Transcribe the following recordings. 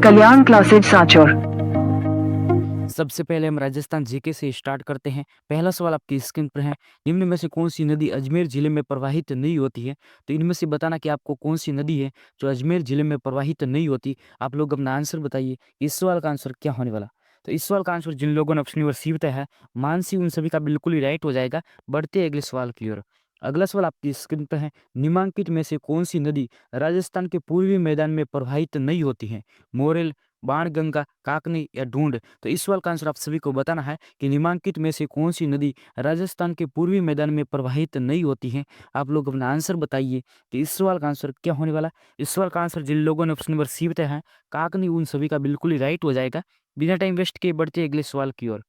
कल्याण classes Sanchore. सबसे पहले हम राजस्थान जीके से स्टार्ट करते हैं। पहला सवाल आपकी स्क्रीन पर है, निम्न में से कौन सी नदी अजमेर जिले में प्रवाहित नहीं होती है। तो इनमें से बताना कि आपको कौन सी नदी है जो अजमेर जिले में प्रवाहित नहीं होती। आप लोग अपना आंसर बताइए, इस सवाल का आंसर क्या होने वाला। तो इस सवाल का आंसर जिन लोगों ने ऑप्शन नंबर सी बताया है, मानसी, उन सभी का बिल्कुल ही राइट हो जाएगा। बढ़ते हैं अगले सवाल की ओर। अगला सवाल आपकी स्क्रीन पर है, निम्नलिखित में से कौन सी नदी राजस्थान के पूर्वी मैदान में प्रवाहित नहीं होती है। मोरेल, बाणगंगा, काकनी या ढूंढ। तो इस सवाल का आंसर आप सभी को बताना है कि निम्नलिखित में से कौन सी नदी राजस्थान के पूर्वी मैदान में प्रवाहित नहीं होती है। आप लोग अपना आंसर बताइए कि इस सवाल का आंसर क्या होने वाला। इस सवाल का आंसर जिन लोगों ने ऑप्शन नंबर सी बताया है, काकनी, उन सभी का बिल्कुल ही राइट हो जाएगा। बिना टाइम वेस्ट किए बढ़ते अगले सवाल की ओर।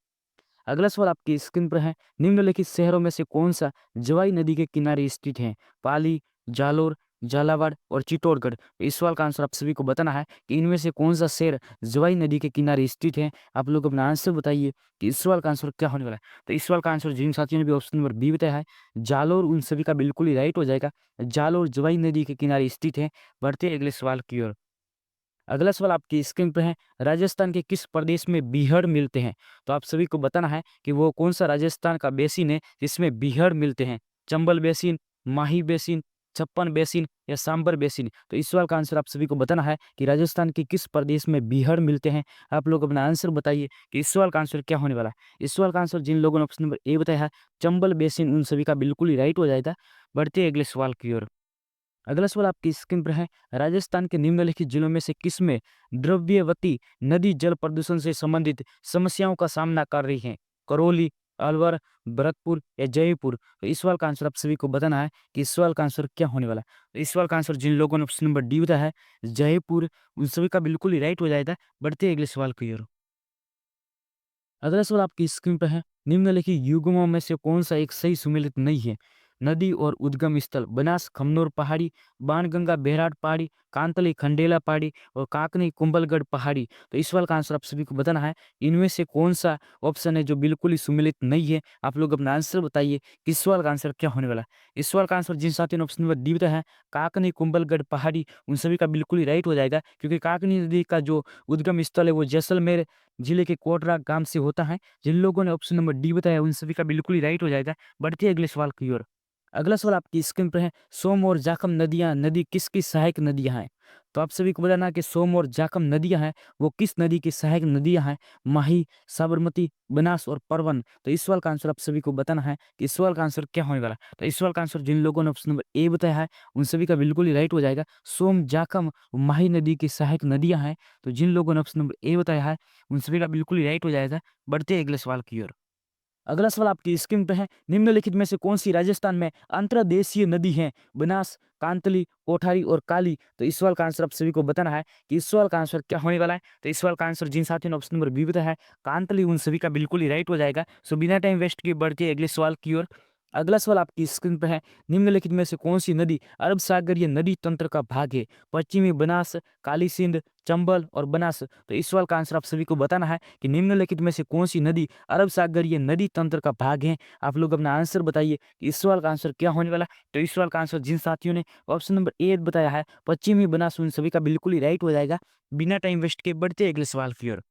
अगला सवाल आपकी स्क्रीन पर है, निम्नलिखित शहरों में से कौन सा जवाई नदी के किनारे स्थित है। पाली, जालोर, झालावाड़ और चित्तौड़गढ़। इस सवाल का आंसर आप सभी को बताना है कि इनमें से कौन सा शहर जवाई नदी के किनारे स्थित है। आप लोग अपना आंसर बताइए कि इस सवाल का आंसर क्या होने वाला है। तो इस सवाल का आंसर जिन साथियों ने भी ऑप्शन नंबर बी बताया है, जालोर, उन सभी का बिल्कुल ही राइट हो जाएगा। जालोर जवाई नदी के किनारे स्थित है। बढ़ते अगले सवाल की ओर। अगला सवाल आपकी स्क्रीन पर है, राजस्थान के किस प्रदेश में बीहड़ मिलते हैं। तो आप सभी को बताना है कि वो कौन सा राजस्थान का बेसिन है जिसमें बीहड़ मिलते हैं। चंबल बेसिन, माही बेसिन, छप्पन बेसिन या सांबर बेसिन। तो इस सवाल का आंसर आप सभी को बताना है कि राजस्थान के किस प्रदेश में बीहड़ मिलते हैं। आप लोग अपना आंसर बताइए कि इस सवाल का आंसर क्या होने वाला है। इस सवाल का आंसर जिन लोगों ने ऑप्शन नंबर ए बताया है, चंबल बेसिन, उन सभी का बिल्कुल ही राइट हो जाएगा। बढ़ते अगले सवाल की ओर। अगला सवाल आपकी स्क्रीन पर है, राजस्थान के निम्नलिखित जिलों में से किसमें द्रव्यवती नदी जल प्रदूषण से संबंधित समस्याओं का सामना कर रही है। करौली, अलवर, भरतपुर या जयपुर। तो इस सवाल का आंसर आप सभी को बताना है कि इस सवाल का आंसर क्या होने वाला है। तो इस सवाल का आंसर जिन लोगों ने ऑप्शन नंबर डी बताया है, जयपुर, उन सभी का बिल्कुल ही राइट हो जाएगा। बढ़ते अगले सवाल की ओर। अगला सवाल आपकी स्क्रीन पर है, निम्नलिखित युग्मों में से कौन सा एक सही सुमेलित नहीं है। नदी और उद्गम स्थल, बनास खमनोर पहाड़ी, बाणगंगा बेहराट पहाड़ी, कांतली खंडेला पहाड़ी और काकनी कुंभलगढ़ पहाड़ी। तो इस सवाल का आंसर आप सभी को बताना है, इनमें से कौन सा ऑप्शन है जो बिल्कुल ही सुमेलित नहीं है। आप लोग अपना आंसर बताइए कि इस सवाल का आंसर क्या होने वाला है। इस सवाल का आंसर जिन साथियों ने ऑप्शन नंबर डी बताया है, काकनी कुंभलगढ़ पहाड़ी, उन सभी का बिल्कुल ही राइट हो जाएगा, क्योंकि काकनी नदी का जो उद्गम स्थल है वो जैसलमेर जिले के कोटरा गांव से होता है। जिन लोगों ने ऑप्शन नंबर डी बताया उन सभी का बिल्कुल ही राइट हो जाएगा। बढ़ते अगले सवाल की ओर। अगला सवाल आपकी स्क्रीन पर है, सोम और जाखम नदी किसकी सहायक नदियां हैं। तो आप सभी को बताना कि सोम और जाखम नदियां हैं वो किस नदी की सहायक नदियां हैं। माही, साबरमती, बनास और परवन। तो इस सवाल का आंसर आप सभी को बताना है कि इस सवाल का आंसर क्या होने वाला है। तो इस सवाल का आंसर जिन लोगों ने ऑप्शन नंबर ए बताया है उन सभी का बिल्कुल ही राइट हो जाएगा। सोम, जाखम, माही नदी की सहायक नदियां हैं। तो जिन लोगों ने ऑप्शन नंबर ए बताया है उन सभी का बिल्कुल ही राइट हो जाएगा। बढ़ते अगले सवाल की ओर। अगला सवाल आपकी स्क्रीन पे है, निम्नलिखित में से कौन सी राजस्थान में अंतर्देशीय नदी है। बनास, कांतली, कोठारी और काली। तो इस सवाल का आंसर आप सभी को बताना है कि इस सवाल का आंसर क्या होने वाला है। तो इस सवाल का आंसर जिन साथियों ने ऑप्शन नंबर बी बताया है, कांतली, उन सभी का बिल्कुल ही राइट हो जाएगा। सो बिना टाइम वेस्ट किए बढ़ते अगले सवाल की ओर। अगला सवाल आपकी स्क्रीन पर है, निम्नलिखित में से कौन सी नदी अरब सागरीय नदी तंत्र का भाग है। पश्चिमी बनास, काली सिंध, चंबल और बनास। तो इस सवाल का आंसर आप सभी को बताना है कि निम्नलिखित में से कौन सी नदी अरब सागरीय नदी तंत्र का भाग है। आप लोग अपना आंसर बताइए कि इस सवाल का आंसर क्या होने वाला है। तो इस सवाल का आंसर जिन साथियों ने ऑप्शन नंबर ए बताया है, पश्चिमी बनास, उन सभी का बिल्कुल ही राइट हो जाएगा। बिना टाइम वेस्ट के बढ़ते अगले सवाल की ओर।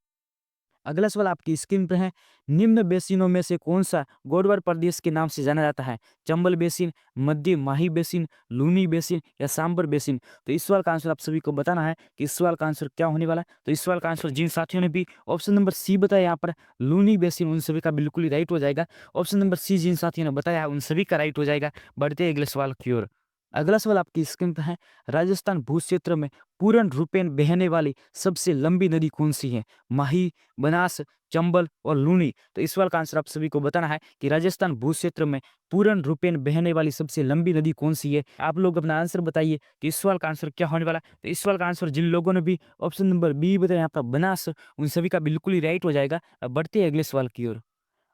अगला सवाल आपकी स्क्रीन पर है, निम्न बेसिनों में से कौन सा गोडवार प्रदेश के नाम से जाना जाता है। चंबल बेसिन, मध्य माही बेसिन, लूनी बेसिन या सांबर बेसिन। तो इस सवाल का आंसर आप सभी को बताना है कि इस सवाल का आंसर क्या होने वाला है। तो इस सवाल का आंसर जिन साथियों ने भी ऑप्शन नंबर सी बताया यहाँ पर, लूनी बेसिन, उन सभी का बिल्कुल ही राइट हो जाएगा। ऑप्शन नंबर सी जिन साथियों ने बताया उन सभी का राइट हो जाएगा। बढ़ते अगले सवाल की ओर। अगला सवाल आपकी स्क्रीन पर है, राजस्थान भू क्षेत्र में पूर्ण रूपेण बहने वाली सबसे लंबी नदी कौन सी है। माही, बनास, चंबल और लूनी। तो इस सवाल का आंसर आप सभी को बताना है कि राजस्थान भू क्षेत्र में पूर्ण रूपेण बहने वाली सबसे लंबी नदी कौन सी है। आप लोग अपना आंसर बताइए कि इस सवाल का आंसर क्या होने वाला है। तो इस सवाल का आंसर जिन लोगों ने भी ऑप्शन नंबर बी बताया यहाँ पर बनास, उन सभी का बिल्कुल ही राइट हो जाएगा। अब बढ़ते हैं अगले सवाल की ओर।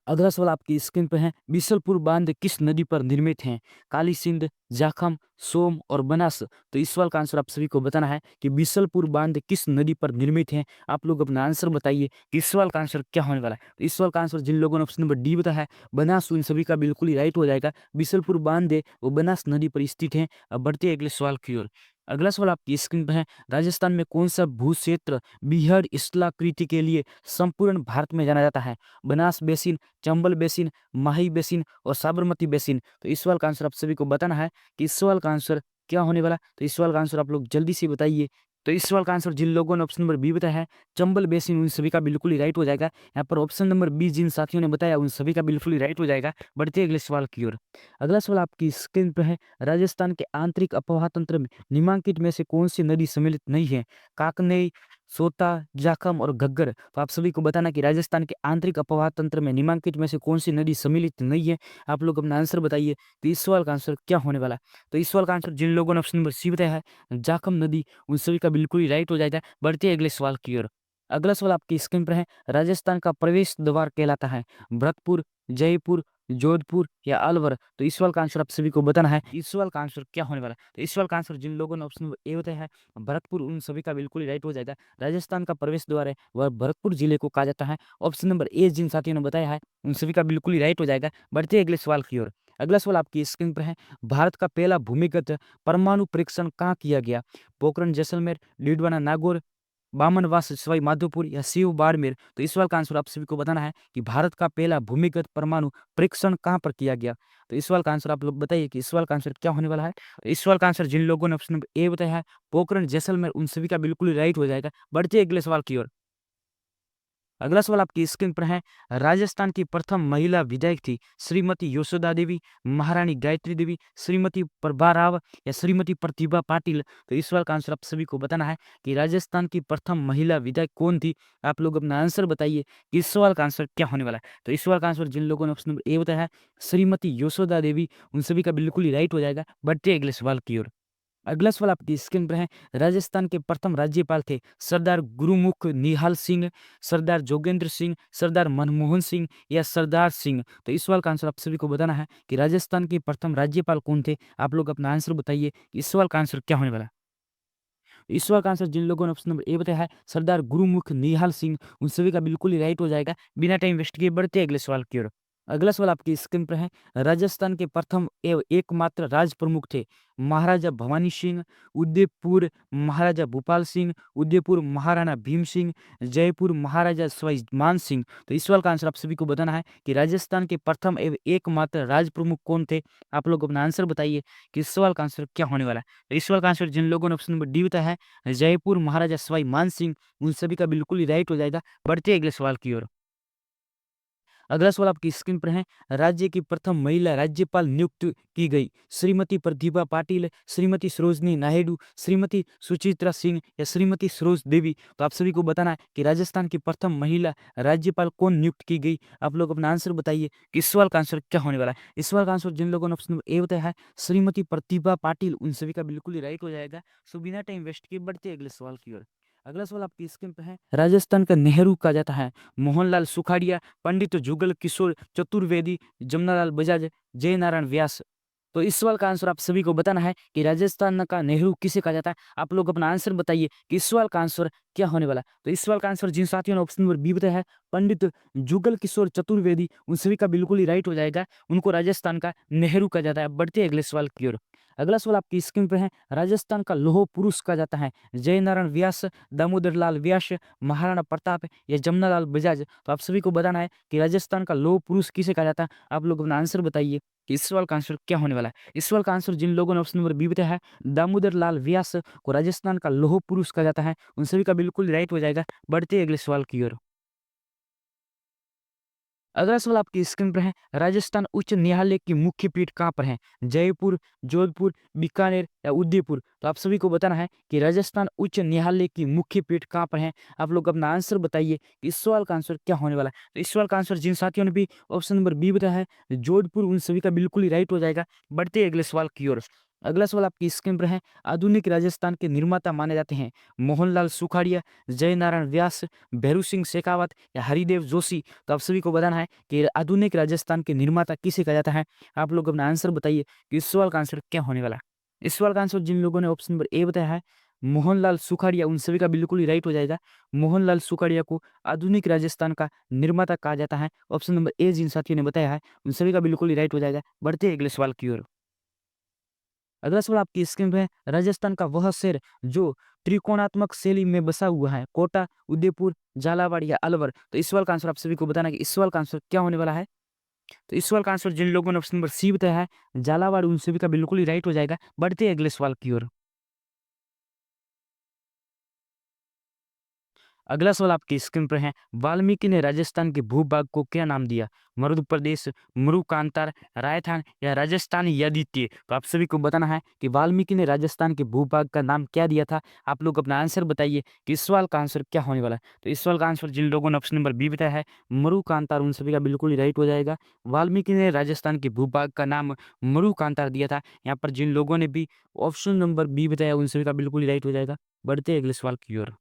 अगला सवाल आपकी स्क्रीन पर है, बिसलपुर बांध किस नदी पर निर्मित है। काली सिंध, जाखम, सोम और बनास। तो इस सवाल का आंसर आप सभी को बताना है कि बिसलपुर बांध किस नदी पर निर्मित है। आप लोग अपना आंसर बताइए कि इस सवाल का आंसर क्या होने वाला है। तो इस सवाल का आंसर जिन लोगों ने ऑप्शन नंबर डी बताया है, बनास, उन सभी का बिल्कुल ही राइट हो जाएगा। बिसलपुर बांध है वो बनास नदी पर स्थित है। अब बढ़ते हैं अगले सवाल की ओर। अगला सवाल आपकी स्क्रीन पर है, राजस्थान में कौन-सा भू-क्षेत्र बीहड़ स्थलाकृति के लिए संपूर्ण भारत में जाना जाता है? बनास बेसिन, चंबल बेसिन, माही बेसिन और साबरमती बेसिन। तो इस सवाल का आंसर आप सभी को बताना है कि इस सवाल का आंसर क्या होने वाला है? तो इस सवाल का आंसर आप लोग जल्दी से बताइए। तो इस सवाल का आंसर जिन लोगों ने ऑप्शन नंबर बी बताया है, चंबल बेसिन, उन सभी का बिल्कुल ही राइट हो जाएगा। यहाँ पर ऑप्शन नंबर बी जिन साथियों ने बताया, उन सभी का बिल्कुल ही राइट हो जाएगा। बढ़ते हैं अगले सवाल की ओर। अगला सवाल आपकी स्क्रीन पर है, राजस्थान के आंतरिक अफवाह तंत्र में निम्नलिखित में से कौन-सी नदी सम्मिलित नहीं है? काकनेई, सोता, जाखम और घग्गर। तो आप सभी को बताना कि राजस्थान के आंतरिक अफवाह तंत्र में निम्नलिखित में से कौन-सी नदी सम्मिलित नहीं है? आप लोग अपना आंसर बताइए। तो इस सवाल का आंसर क्या होने वाला है? तो इस सवाल का आंसर जिन लोगों ने ऑप्शन नंबर सी बताया है, जाखम नदी, उन सभी का बिल्कुल ही राइट हो जाएगा। बढ़ते हैं अगले सवाल की ओर। अगला सवाल आपकी स्क्रीन पर है, राजस्थान का प्रवेश द्वार कहलाता है भरतपुर, जयपुर, जोधपुर या अलवर। तो इस सवाल का आंसर आप सभी को बताना है। इस सवाल का आंसर क्या होने वाला है? तो इस सवाल का आंसर जिन लोगों ने ऑप्शन नंबर ए बताया है, भरतपुर, उन सभी का बिल्कुल ही राइट हो जाएगा। राजस्थान का प्रवेश द्वार है वह भरतपुर जिले को कहा जाता है। ऑप्शन नंबर ए जिन साथियों ने बताया है, उन सभी का बिल्कुल ही राइट हो जाएगा। बढ़ते हैं अगले सवाल की ओर। अगला सवाल आपकी स्क्रीन पर है, भारत का पहला भूमिगत परमाणु परीक्षण कहाँ किया गया? पोखरण जैसलमेर, डिडवाना नागौर, बामनवास सवाई माधोपुर या सीव बाड़मेर। तो इस सवाल का आंसर आप सभी को बताना है कि भारत का पहला भूमिगत परमाणु परीक्षण कहाँ पर किया गया? तो इस सवाल का आंसर आप लोग बताइए कि इस सवाल का आंसर क्या होने वाला है? तो इस सवाल का आंसर जिन लोगों ने ऑप्शन नंबर ए बताया है, पोखरण जैसलमेर, उन सभी का बिल्कुल राइट हो जाएगा। बढ़ते हैं अगले सवाल की ओर। अगला सवाल आपकी स्क्रीन पर है, राजस्थान की प्रथम महिला विधायक थी श्रीमती यशोदा देवी, महारानी गायत्री देवी, श्रीमती प्रभा राव या श्रीमती प्रतिभा पाटिल। तो इस सवाल का आंसर आप सभी को बताना है कि राजस्थान की प्रथम महिला विधायक कौन थी? आप लोग अपना आंसर बताइए कि इस सवाल का आंसर क्या होने वाला है? तो इस सवाल का आंसर जिन लोगों ने ऑप्शन नंबर ए बताया है, श्रीमती यशोदा देवी, उन सभी का बिल्कुल ही राइट हो जाएगा। बढ़ते हैं अगले सवाल की ओर। अगला सवाल आपकी स्क्रीन पर है, राजस्थान के प्रथम राज्यपाल थे सरदार गुरुमुख निहाल सिंह, सरदार जोगेंद्र सिंह, सरदार मनमोहन सिंह या सरदार सिंह। तो इस सवाल का आंसर आप सभी को बताना है कि राजस्थान के प्रथम राज्यपाल कौन थे? आप लोग अपना आंसर बताइए कि इस सवाल का आंसर क्या होने वाला है? इस सवाल का आंसर जिन लोगों ने ऑप्शन नंबर ए बताया है, सरदार गुरुमुख निहाल सिंह, उन सभी का बिल्कुल ही राइट हो जाएगा। बिना टाइम वेस्ट किए बढ़ते हैं अगले सवाल की ओर। अगला सवाल आपकी स्क्रीन पर है, राजस्थान के प्रथम एवं एकमात्र राज प्रमुख थे महाराजा भवानी सिंह, उदयपुर महाराजा भूपाल सिंह, उदयपुर महाराणा भीम सिंह, जयपुर महाराजा सवाई मान सिंह। तो इस सवाल का आंसर आप सभी को बताना है कि राजस्थान के प्रथम एवं एकमात्र राज प्रमुख कौन थे? आप लोग अपना आंसर बताइए कि इस सवाल का आंसर क्या होने वाला है? तो इस सवाल का आंसर जिन लोगों ने ऑप्शन नंबर डी बताया है, जयपुर महाराजा सवाई मान सिंह, उन सभी का बिल्कुल ही राइट हो जाएगा। बढ़ते हैं अगले सवाल की ओर। अगला सवाल आपकी स्क्रीन पर है, राज्य की प्रथम महिला राज्यपाल नियुक्त की गई श्रीमती प्रतिभा पाटिल, श्रीमती सरोजनी नायडू, श्रीमती सुचित्रा सिंह या श्रीमती सरोज देवी। तो आप सभी को बताना है कि राजस्थान की प्रथम महिला राज्यपाल कौन नियुक्त की गई? आप लोग अपना आंसर बताइए कि इस सवाल का आंसर क्या होने वाला है? इस सवाल का आंसर जिन लोगों ने ऑप्शन नंबर ए बताया है, श्रीमती प्रतिभा पाटिल, उन सभी का बिल्कुल ही राइट हो जाएगा। सो बिना टाइम वेस्ट किए बढ़ते हैं अगले सवाल की ओर। अगला सवाल आपकी स्क्रीन पे है, राजस्थान का नेहरू कहा जाता है मोहनलाल सुखाड़िया, पंडित जुगल किशोर चतुर्वेदी, जमनालाल बजाज, जय नारायण व्यास। तो इस सवाल का आंसर आप सभी को बताना है कि राजस्थान का नेहरू किसे कहा जाता है? आप लोग अपना आंसर बताइए कि इस सवाल का आंसर क्या होने वाला है? तो इस सवाल का आंसर जिन साथियों ने ऑप्शन नंबर बी बताया है, पंडित जुगल किशोर चतुर्वेदी, उन सभी का बिल्कुल ही राइट हो जाएगा। उनको राजस्थान का नेहरू कहा जाता है। बढ़ते हैं अगले सवाल की ओर। अगला सवाल आपकी स्क्रीन पर है, राजस्थान का लौह पुरुष कहा जाता है जय नारायण व्यास, दामोदर लाल व्यास, महाराणा प्रताप या जमनालाल बजाज। तो आप सभी को बताना है कि राजस्थान का लौह पुरुष किसे कहा जाता है? आप लोग अपना आंसर बताइए कि इस सवाल का आंसर क्या होने वाला है? इस सवाल का आंसर जिन लोगों ने ऑप्शन नंबर बी बताया है, दामोदर लाल व्यास को राजस्थान का लौह पुरुष कहा जाता है, उन सभी का बिल्कुल राइट हो जाएगा। बढ़ते हैं अगले सवाल की ओर। अगला सवाल आपकी स्क्रीन पर है, राजस्थान उच्च न्यायालय की मुख्य पीठ कहाँ पर है? जयपुर, जोधपुर, बीकानेर या उदयपुर। तो आप सभी को बताना है कि राजस्थान उच्च न्यायालय की मुख्य पीठ कहाँ पर है? आप लोग अपना आंसर बताइए कि इस सवाल का आंसर क्या होने वाला है? तो इस सवाल का आंसर जिन साथियों ने भी ऑप्शन नंबर बी बताया है, जोधपुर, उन सभी का बिल्कुल ही राइट हो जाएगा। बढ़ते हैं अगले सवाल की ओर। अगला सवाल आपकी स्क्रीन पर है, आधुनिक राजस्थान के निर्माता माने जाते हैं मोहनलाल सुखाड़िया, जय नारायण व्यास, भैरू सिंह शेखावत या हरिदेव जोशी। तो आप सभी को बताना है कि आधुनिक राजस्थान के निर्माता किसे कहा जाता है? आप लोग अपना आंसर बताइए कि इस सवाल का आंसर क्या होने वाला है? इस सवाल का आंसर जिन लोगों ने ऑप्शन नंबर ए बताया है, मोहनलाल सुखाड़िया, उन सभी का बिल्कुल ही राइट हो जाएगा। मोहनलाल सुखाड़िया को आधुनिक राजस्थान का निर्माता कहा जाता है। ऑप्शन नंबर ए जिन साथियों ने बताया है, उन सभी का बिल्कुल ही राइट हो जाएगा। बढ़ते हैं अगले सवाल की ओर। अगला सवाल आपकी स्क्रीन पे है, राजस्थान का वह शहर जो त्रिकोणात्मक शैली में बसा हुआ है, कोटा, उदयपुर, झालावाड़ या अलवर? तो इस सवाल का आंसर आप सभी को बताना है कि इस सवाल का आंसर क्या होने वाला है। तो इस सवाल का आंसर जिन लोगों ने ऑप्शन नंबर सी बताया है, झालावाड़, उन सभी का बिल्कुल ही राइट हो जाएगा। बढ़ते हैं अगले सवाल की ओर। अगला सवाल आपकी स्क्रीन पर है, वाल्मीकि ने राजस्थान के भूभाग को क्या नाम दिया? मध्य प्रदेश, मरु कांतार, राजस्थान या राजस्थानी यादित्य? तो आप सभी को बताना है कि वाल्मीकि ने राजस्थान के भूभाग का नाम क्या दिया था। आप लोग अपना आंसर बताइए कि इस सवाल का आंसर क्या होने वाला है। तो इस सवाल का आंसर जिन लोगों ने ऑप्शन नंबर बी बताया है, मरु कांतार, उन सभी का बिल्कुल ही राइट हो जाएगा। वाल्मीकि ने राजस्थान के भूभाग का नाम मरु कांतार दिया था। यहाँ पर जिन लोगों ने भी ऑप्शन नंबर बी बताया, उन सभी का बिल्कुल ही राइट हो जाएगा। बढ़ते हैं अगले सवाल की ओर।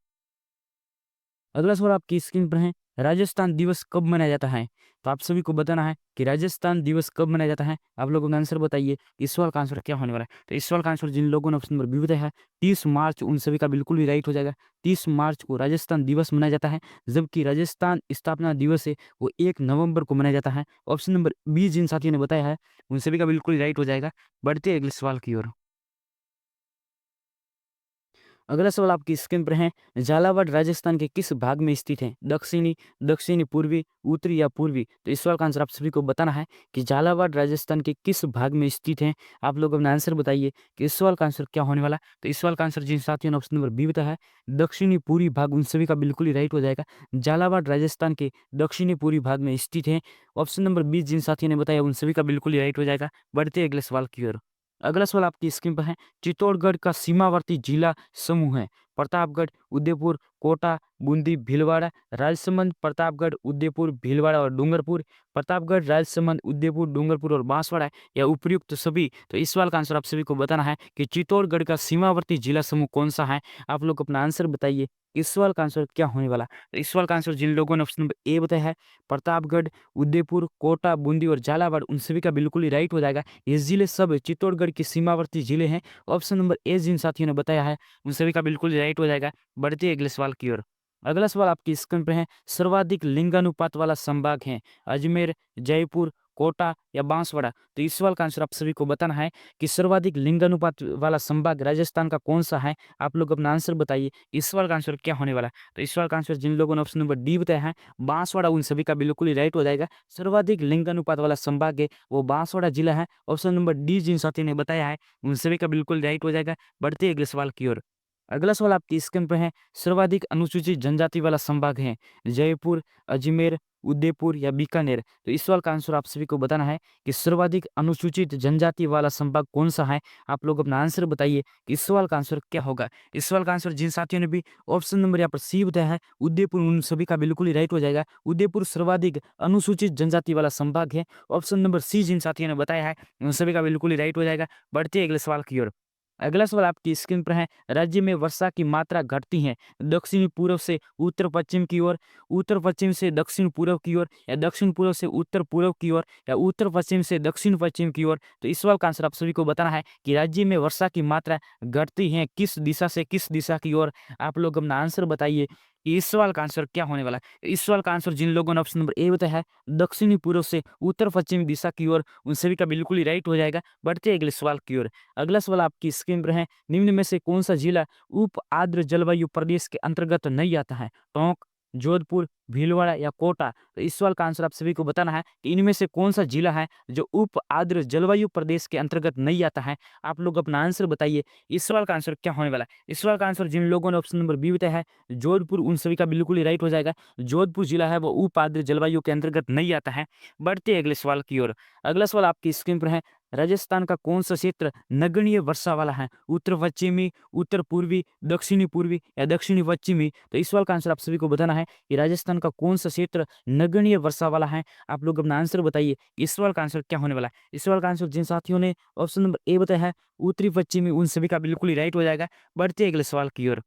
अगला सवाल आपकी स्क्रीन पर है, राजस्थान दिवस कब मनाया जाता है? तो आप सभी को बताना है कि राजस्थान दिवस कब मनाया जाता है। आप लोगों का आंसर बताइए, इस सवाल का आंसर क्या होने वाला है। तो इस सवाल का आंसर जिन लोगों ने ऑप्शन नंबर बी बताया है, 30 मार्च, उन सभी का बिल्कुल भी राइट हो जाएगा। 30 मार्च को राजस्थान दिवस मनाया जाता है, जबकि राजस्थान स्थापना दिवस है वो 1 नवंबर को मनाया जाता है। ऑप्शन नंबर बी जिन साथियों ने बताया है, उन सभी का बिल्कुल ही राइट हो जाएगा। बढ़ते हैं अगले सवाल की ओर। अगला सवाल आपकी स्क्रीन पर है, झालावाड़ राजस्थान के किस भाग में स्थित है? दक्षिणी, दक्षिणी पूर्वी, उत्तरी या पूर्वी? तो इस सवाल का आंसर आप सभी को बताना है कि झालावाड़ राजस्थान के किस भाग में स्थित है। आप लोग अपना आंसर बताइए कि इस सवाल का आंसर क्या होने वाला है। तो इस सवाल का आंसर जिन साथियों ने ऑप्शन नंबर बी बताया है, दक्षिणी पूर्वी भाग, उन सभी का बिल्कुल ही राइट हो जाएगा। झालावाड़ राजस्थान के दक्षिणी पूर्वी भाग में स्थित है। ऑप्शन नंबर बी जिन साथियों ने बताया, उन सभी का बिल्कुल ही राइट हो जाएगा। बढ़ते हैं अगले सवाल की ओर। अगला सवाल आपकी स्क्रीन पर है, चित्तौड़गढ़ का सीमावर्ती जिला समूह है, प्रतापगढ़, उदयपुर, कोटा, बूंदी, भीलवाड़ा, राजसमंद, प्रतापगढ़, उदयपुर, भीलवाड़ा और डूंगरपुर? प्रतापगढ़, राजसमंद, उदयपुर, डूंगरपुर और बांसवाड़ा या उपयुक्त सभी? तो इस सवाल का आंसर आप सभी को बताना है कि चित्तौड़गढ़ का सीमावर्ती जिला समूह कौन सा है। आप लोग अपना आंसर बताइए, इस सवाल का आंसर क्या होने वाला। तो इस सवाल का आंसर जिन लोगों ने ऑप्शन नंबर ए बताया है, प्रतापगढ़, उदयपुर, कोटा, बूंदी और झालावाड़, उन सभी का बिल्कुल ही राइट हो जाएगा। ये जिले सब चित्तौड़गढ़ के सीमावर्ती जिले हैं। ऑप्शन नंबर ए जिन साथियों ने बताया है, उन सभी का बिल्कुल राइट हो जाएगा। बढ़ते हैं अगले सवाल की ओर। अगला सवाल आपकी स्क्रीन पे है, सर्वाधिक लिंगानुपात वाला संभाग है अजमेर, जयपुर, कोटा या बांसवाड़ा? तो इस सवाल का आंसर आप सभी को बताना है कि सर्वाधिक लिंगानुपात वाला संभाग राजस्थान का कौन सा है। आप लोग अपना आंसर बताइए, इस सवाल का आंसर क्या होने वाला है। तो इस सवाल का आंसर जिन लोगों ने ऑप्शन नंबर डी बताया है, बांसवाड़ा, उन सभी का बिल्कुल ही राइट हो जाएगा। सर्वाधिक लिंगानुपात वाला संभाग है वो बांसवाड़ा जिला है। ऑप्शन नंबर डी जिन साथी ने बताया है, उन सभी का बिल्कुल राइट हो जाएगा। बढ़ते हैं अगले सवाल की ओर। अगला सवाल आपकी स्क्रीन पे है, सर्वाधिक अनुसूचित जनजाति वाला संभाग है जयपुर, अजमेर, उदयपुर या बीकानेर? तो इस सवाल का आंसर आप सभी को बताना है कि सर्वाधिक अनुसूचित जनजाति वाला संभाग कौन सा है। आप लोग अपना आंसर बताइए कि इस सवाल का आंसर क्या होगा। इस सवाल का आंसर जिन साथियों ने भी ऑप्शन नंबर यहाँ पर सी बताया है, उदयपुर, उन सभी का बिल्कुल ही राइट हो जाएगा। उदयपुर सर्वाधिक अनुसूचित जनजाति वाला संभाग है। ऑप्शन नंबर सी जिन साथियों ने बताया है, उन सभी का बिल्कुल ही राइट हो जाएगा। बढ़ते हैं अगले सवाल की ओर। अगला सवाल आपकी स्क्रीन पर है, राज्य में वर्षा की मात्रा घटती है दक्षिण पूर्व से उत्तर पश्चिम की ओर, उत्तर पश्चिम से दक्षिण पूर्व की ओर या दक्षिण पूर्व से उत्तर पूर्व की ओर या उत्तर पश्चिम से दक्षिण पश्चिम की ओर? तो इस सवाल का आंसर आप सभी को बताना है कि राज्य में वर्षा की मात्रा घटती है किस दिशा से किस दिशा की ओर। आप लोग अपना आंसर बताइए कि इस सवाल का आंसर क्या होने वाला है। इस सवाल का आंसर जिन लोगों ने ऑप्शन नंबर ए बताया है, दक्षिणी पूर्व से उत्तर पश्चिमी दिशा की ओर, उन सभी का बिल्कुल ही राइट हो जाएगा। बढ़ते हैं अगले सवाल की ओर। अगला सवाल आपकी स्क्रीन पर है, निम्न में से कौन सा जिला उप आर्द्र जलवायु प्रदेश के अंतर्गत नहीं आता है? टोंक, जोधपुर, भीलवाड़ा या कोटा? तो इस सवाल का आंसर आप सभी को बताना है कि इनमें से कौन सा जिला है जो उप आर्द्र जलवायु प्रदेश के अंतर्गत नहीं आता है। आप लोग अपना आंसर बताइए, इस सवाल का आंसर क्या होने वाला है। इस सवाल का आंसर जिन लोगों ने ऑप्शन नंबर बी बताया है, जोधपुर, उन सभी का बिल्कुल ही राइट हो जाएगा। जोधपुर जिला है वो उप आर्द्र जलवायु के अंतर्गत नहीं आता है। बढ़ते हैं अगले सवाल की ओर। अगला सवाल आपकी स्क्रीन पर है, राजस्थान का कौन सा क्षेत्र नगण्य वर्षा वाला है? उत्तर पश्चिमी, उत्तर पूर्वी, दक्षिणी पूर्वी या दक्षिणी पश्चिमी? तो इस सवाल का आंसर आप सभी को बताना है कि राजस्थान का कौन सा क्षेत्र नगण्य वर्षा वाला है। आप लोग अपना आंसर बताइए, इस सवाल का आंसर क्या होने वाला है। इस सवाल का आंसर जिन साथियों ने ऑप्शन नंबर ए बताया है, उत्तरी पश्चिमी, उन सभी का बिल्कुल ही राइट हो जाएगा। बढ़ते हैं अगले सवाल की ओर।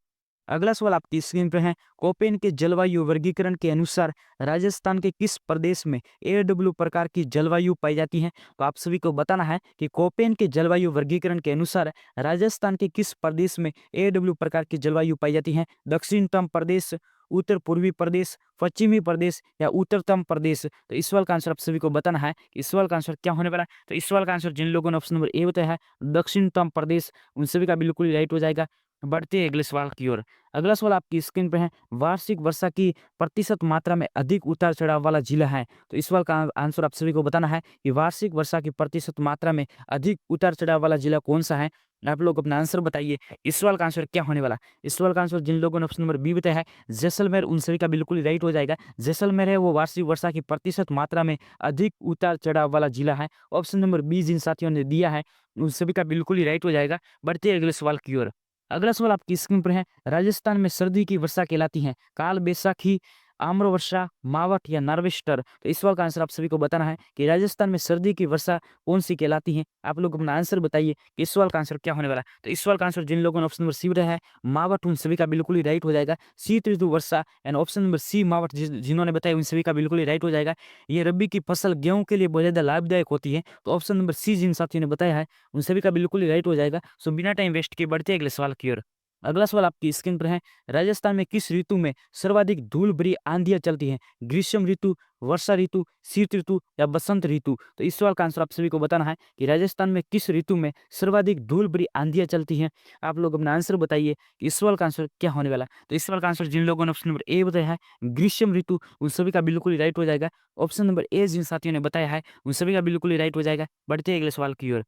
अगला सवाल आपकी स्क्रीन पर है, कोपेन के जलवायु वर्गीकरण के अनुसार राजस्थान के किस प्रदेश में एडब्ल्यू प्रकार की जलवायु पाई जाती है? तो आप सभी को बताना है कि कोपेन के जलवायु वर्गीकरण के अनुसार राजस्थान के किस प्रदेश में एडब्ल्यू प्रकार की जलवायु पाई जाती है? दक्षिणतम प्रदेश, उत्तर पूर्वी प्रदेश, पश्चिमी प्रदेश या उत्तरतम प्रदेश? तो इस सवाल का आंसर आप सभी को बताना है कि इस सवाल का आंसर क्या होने वाला है। तो इस सवाल का आंसर जिन लोगों ने ऑप्शन नंबर ए बताया है दक्षिणतम प्रदेश, उन सभी का बिल्कुल ही राइट हो जाएगा। बढ़ते हैं अगले सवाल की ओर। अगला सवाल आपकी स्क्रीन पे है, वार्षिक वर्षा की प्रतिशत मात्रा में अधिक उतार-चढ़ाव वाला जिला है? तो इस सवाल का आंसर आप सभी को बताना है कि वार्षिक वर्षा की प्रतिशत मात्रा में अधिक उतार-चढ़ाव वाला जिला कौन-सा है? आप लोग अपना आंसर बताइए। इस सवाल का आंसर क्या होने वाला है? इस सवाल का आंसर जिन लोगों ने ऑप्शन नंबर बी बताया है जैसलमेर, उन सभी का बिल्कुल ही राइट हो जाएगा। जैसलमेर है वो वार्षिक वर्षा की प्रतिशत मात्रा में अधिक उतार-चढ़ाव वाला जिला है। ऑप्शन नंबर बी जिन साथियों ने दिया है, उन सभी का बिल्कुल ही राइट हो जाएगा। बढ़ते हैं अगले सवाल की ओर। अगला सवाल आपकी स्क्रीन पर है, राजस्थान में सर्दी की वर्षा कहलाती है काल बैसाखी, आम्रवर्षा, मावठ या नार्वेस्टर? तो इस सवाल का आंसर आप सभी को बताना है कि राजस्थान में सर्दी की वर्षा कौन-सी कहलाती है? आप लोग अपना आंसर बताइए कि इस सवाल का आंसर क्या होने वाला है? तो इस सवाल का आंसर जिन लोगों ने ऑप्शन नंबर सी बताया है मावठ, उन सभी का बिल्कुल ही राइट हो जाएगा। शीत ऋतु वर्षा एंड ऑप्शन नंबर सी मावठ जिन्होंने बताया उन सभी का बिल्कुल ही राइट हो जाएगा। ये रबी की फसल गेहूँ के लिए बहुत ज़्यादा लाभदायक होती है। तो ऑप्शन नंबर सी जिन साथियों ने बताया है उन सभी का बिल्कुल ही राइट हो जाएगा। सो बिना टाइम वेस्ट किए बढ़ते हैं अगले सवाल की ओर। अगला सवाल आपकी स्क्रीन पर है, राजस्थान में किस ऋतु में सर्वाधिक धूल भरी आंधियां चलती हैं? ग्रीष्म ऋतु, वर्षा ऋतु, शीत ऋतु या बसंत ऋतु? तो इस सवाल का आंसर आप सभी को बताना है कि राजस्थान में किस ऋतु में सर्वाधिक धूल भरी आंधियां चलती हैं। आप लोग अपना आंसर बताइए कि इस सवाल का आंसर क्या होने वाला है। तो इस सवाल का आंसर जिन लोगों ने ऑप्शन नंबर ए बताया है ग्रीष्म ऋतु, उन सभी का बिल्कुल ही राइट हो जाएगा। ऑप्शन नंबर ए जिन साथियों ने बताया है उन सभी का बिल्कुल ही राइट हो जाएगा। बढ़ते हैं अगले सवाल की ओर।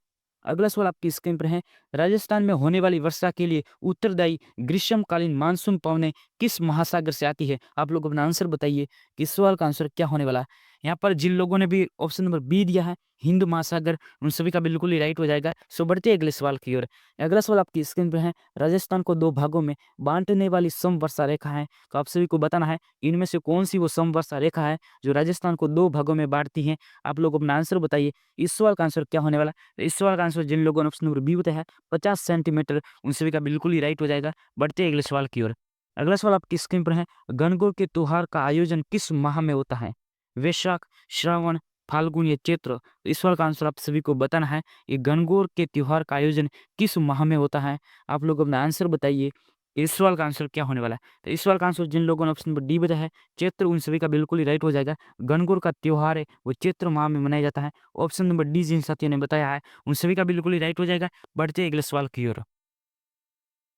अगला सवाल आपकी स्क्रीन पर है, राजस्थान में होने वाली वर्षा के लिए उत्तरदायी ग्रीष्मकालीन मानसून पवनें किस महासागर से आती है? आप लोग अपना आंसर बताइए कि इस सवाल का आंसर क्या होने वाला है। यहाँ पर जिन लोगों ने भी ऑप्शन नंबर बी दिया है हिंद महासागर, उन सभी का बिल्कुल ही राइट हो जाएगा। सो बढ़ते हैं अगले सवाल की ओर। अगला सवाल आपकी स्क्रीन पर है, राजस्थान को दो भागों में बांटने वाली समवर्षा रेखा है। तो आप सभी को बताना है इनमें से कौन सी वो समवर्षा रेखा है जो राजस्थान को दो भागों में बांटती है। आप लोग अपना आंसर बताइए इस सवाल का आंसर क्या होने वाला है। तो इस सवाल का आंसर जिन लोगों ने ऑप्शन नंबर बी बताया है 50 सेंटीमीटर, उन सभी का बिल्कुल ही राइट हो जाएगा। बढ़ते हैं अगले सवाल की ओर। अगला सवाल आपकी स्क्रीन पर है, गणगौर के त्योहार का आयोजन किस माह में होता है? वैशाख, श्रावण, फाल्गुन या चैत्र? तो इस सवाल का आंसर आप सभी को बताना है, ये गणगौर के त्योहार का आयोजन किस माह में होता है? आप लोग अपना आंसर बताइए। इस सवाल का आंसर क्या होने वाला है? तो इस सवाल का आंसर जिन लोगों ने ऑप्शन नंबर डी बताया है चैत्र, उन सभी का बिल्कुल ही राइट हो जाएगा। गणगौर का त्योहार है वो चैत्र माह में मनाया जाता है। ऑप्शन नंबर डी जिन साथियों ने बताया है उन सभी का बिल्कुल ही राइट हो जाएगा। बढ़ते हैं अगले सवाल की ओर।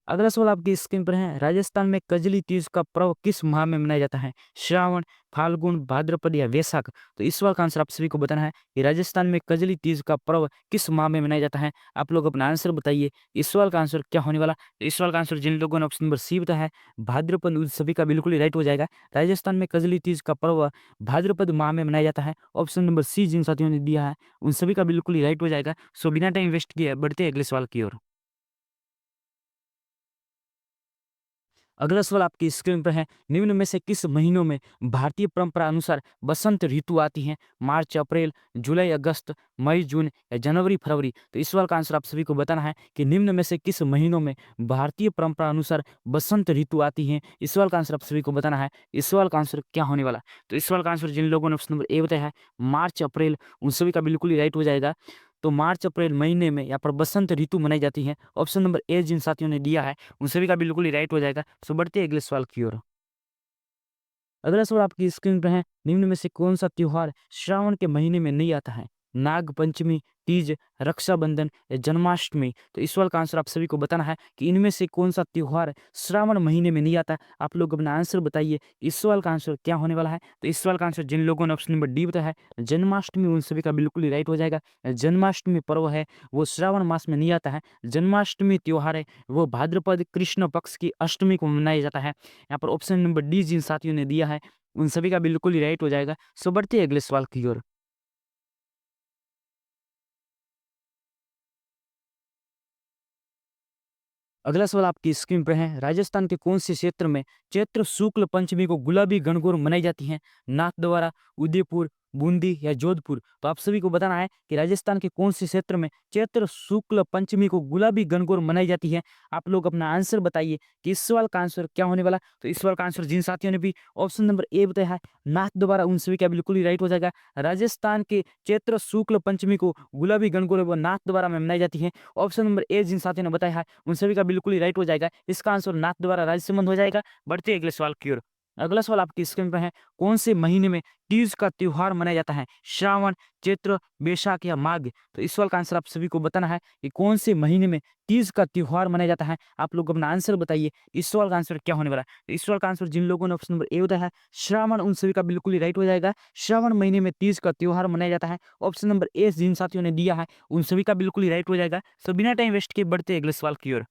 अगला सवाल आपकी स्क्रीन पर है, राजस्थान में कजली तीज का पर्व किस माह में मनाया जाता है? श्रावण, फाल्गुन, भाद्रपद या वैशाख? तो इस सवाल का आंसर आप सभी को बताना है कि राजस्थान में कजली तीज का पर्व किस माह में मनाया जाता है। आप लोग अपना आंसर बताइए इस सवाल का आंसर क्या होने वाला। तो इस सवाल का आंसर जिन लोगों ने ऑप्शन नंबर सी बताया है भाद्रपद, उन सभी का बिल्कुल ही राइट हो जाएगा। राजस्थान में कजली तीज का पर्व भाद्रपद माह में मनाया जाता है। ऑप्शन नंबर सी जिन साथियों ने दिया है उन सभी का बिल्कुल ही राइट हो जाएगा। सो बिना टाइम वेस्ट किए बढ़ते हैं अगले सवाल की ओर। अगला सवाल आपकी स्क्रीन पर है, निम्न में से किस महीनों में भारतीय परंपरा अनुसार बसंत ऋतु आती है? मार्च, अप्रैल, जुलाई, अगस्त, मई, जून या जनवरी, फरवरी? तो इस सवाल का आंसर आप सभी को बताना है कि निम्न में से किस महीनों में भारतीय परंपरा अनुसार बसंत ऋतु आती है। इस सवाल का आंसर आप सभी को बताना है। इस सवाल का आंसर क्या होने वाला? तो इस सवाल का आंसर जिन लोगों ने ऑप्शन नंबर ए बताया है मार्च, अप्रैल, उन सभी का बिल्कुल ही राइट हो जाएगा। तो मार्च अप्रैल महीने में यहाँ पर बसंत ऋतु मनाई जाती है। ऑप्शन नंबर ए जिन साथियों ने दिया है उन सभी का बिल्कुल ही राइट हो जाएगा। सो बढ़ते हैं अगले सवाल की ओर। अगला सवाल आपकी स्क्रीन पर है, निम्न में से कौन सा त्योहार श्रावण के महीने में नहीं आता है? नाग पंचमी, तीज, रक्षाबंधन या जन्माष्टमी? तो इस सवाल का आंसर आप सभी को बताना है कि इनमें से कौन सा त्योहार श्रावण महीने में नहीं आता। आप लोग अपना आंसर बताइए इस सवाल का आंसर क्या होने वाला है। तो इस सवाल का आंसर जिन लोगों ने ऑप्शन नंबर डी बताया है जन्माष्टमी, उन सभी का बिल्कुल ही राइट हो जाएगा। जन्माष्टमी पर्व है वो श्रावण मास में नहीं आता है। जन्माष्टमी त्योहार है वो भाद्रपद कृष्ण पक्ष की अष्टमी को मनाया जाता है। यहाँ पर ऑप्शन नंबर डी जिन साथियों ने दिया है उन सभी का बिल्कुल ही राइट हो जाएगा। सो बढ़ते हैं अगले सवाल की ओर। अगला सवाल आपकी स्क्रीन पर है, राजस्थान के कौन से क्षेत्र में चैत्र शुक्ल पंचमी को गुलाबी गणगौर मनाई जाती है? नाथद्वारा, उदयपुर, बूंदी या जोधपुर? तो आप सभी को बताना है कि राजस्थान के कौन से क्षेत्र में चैत्र शुक्ल पंचमी को गुलाबी गणगौर मनाई जाती है। आप लोग अपना आंसर बताइए कि इस सवाल का आंसर क्या होने वाला। तो इस सवाल का आंसर जिन साथियों ने भी ऑप्शन नंबर ए बताया है नाथद्वारा, उन सभी का बिल्कुल ही राइट हो जाएगा। राजस्थान के चैत्र शुक्ल पंचमी को गुलाबी गणगौर व नाथद्वारा में मनाई जाती है। ऑप्शन नंबर ए जिन साथियों ने बताया है उन सभी का बिल्कुल ही राइट हो जाएगा। इसका आंसर नाथ द्वारा राज्य संबंध हो जाएगा। बढ़ते हैं अगले सवाल की ओर। अगला सवाल आपकी स्क्रीन पे है, कौन से महीने में तीज का त्योहार मनाया जाता है? श्रावण, चैत्र, बैसाख या माघ? तो इस सवाल का आंसर आप सभी को बताना है कि कौन से महीने में तीज का त्योहार मनाया जाता है। आप लोग अपना आंसर बताइए, इस सवाल का आंसर क्या होने वाला है? तो इस सवाल का आंसर जिन लोगों ने ऑप्शन नंबर ए बताया है श्रावण, उन सभी का बिल्कुल ही राइट हो जाएगा। श्रावण महीने में तीज का त्योहार मनाया जाता है। ऑप्शन नंबर ए जिन साथियों ने दिया है उन सभी का बिल्कुल ही राइट हो जाएगा। सो बिना टाइम वेस्ट किए बढ़ते हैं अगले सवाल की ओर।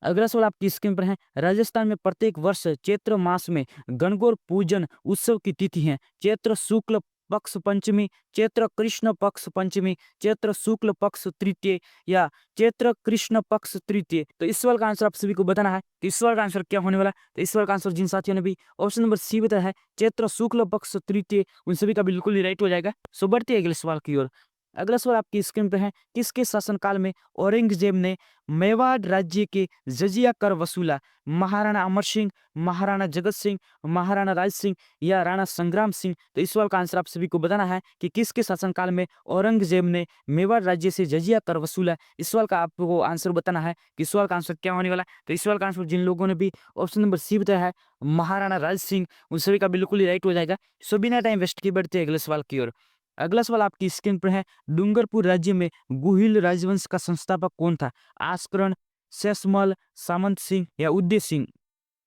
अगला सवाल आपकी स्क्रीन पर है, राजस्थान में प्रत्येक वर्ष चैत्र मास में गणगौर पूजन उत्सव की तिथि है। चैत्र शुक्ल पक्ष पंचमी, चैत्र कृष्ण पक्ष पंचमी, चैत्र शुक्ल पक्ष तृतीय या चैत्र कृष्ण पक्ष तृतीय? तो इस सवाल का आंसर आप सभी को बताना है कि इस सवाल का आंसर क्या होने वाला है। तो इस सवाल का आंसर जिन साथियों ने भी ऑप्शन नंबर सी बताया है चैत्र शुक्ल पक्ष तृतीय, उन सभी का बिल्कुल ही राइट हो जाएगा। सो बढ़ते हैं अगले सवाल की ओर। अगला सवाल आपकी स्क्रीन पे है, किसके शासनकाल में औरंगजेब ने मेवाड़ राज्य के जजिया कर वसूला? महाराणा अमर सिंह, महाराणा जगत सिंह, महाराणा राज सिंह या राणा संग्राम सिंह? तो इस सवाल का आंसर आप सभी को बताना है कि किसके शासनकाल में औरंगजेब ने मेवाड़ राज्य से जजिया कर वसूला। इस सवाल का आपको आंसर बताना है कि इस सवाल का आंसर क्या होने वाला है। तो इस सवाल का आंसर जिन लोगों ने भी ऑप्शन नंबर सी बताया है महाराणा राज सिंह, उन सभी का बिल्कुल ही राइट हो जाएगा। सो बिना टाइम वेस्ट किए बढ़ते हैं अगले सवाल की ओर। अगला सवाल आपकी स्क्रीन पर है, डूंगरपुर राज्य में गुहिल राजवंश का संस्थापक कौन था? आस्करण, शेषमल, सामंत सिंह या उदय सिंह?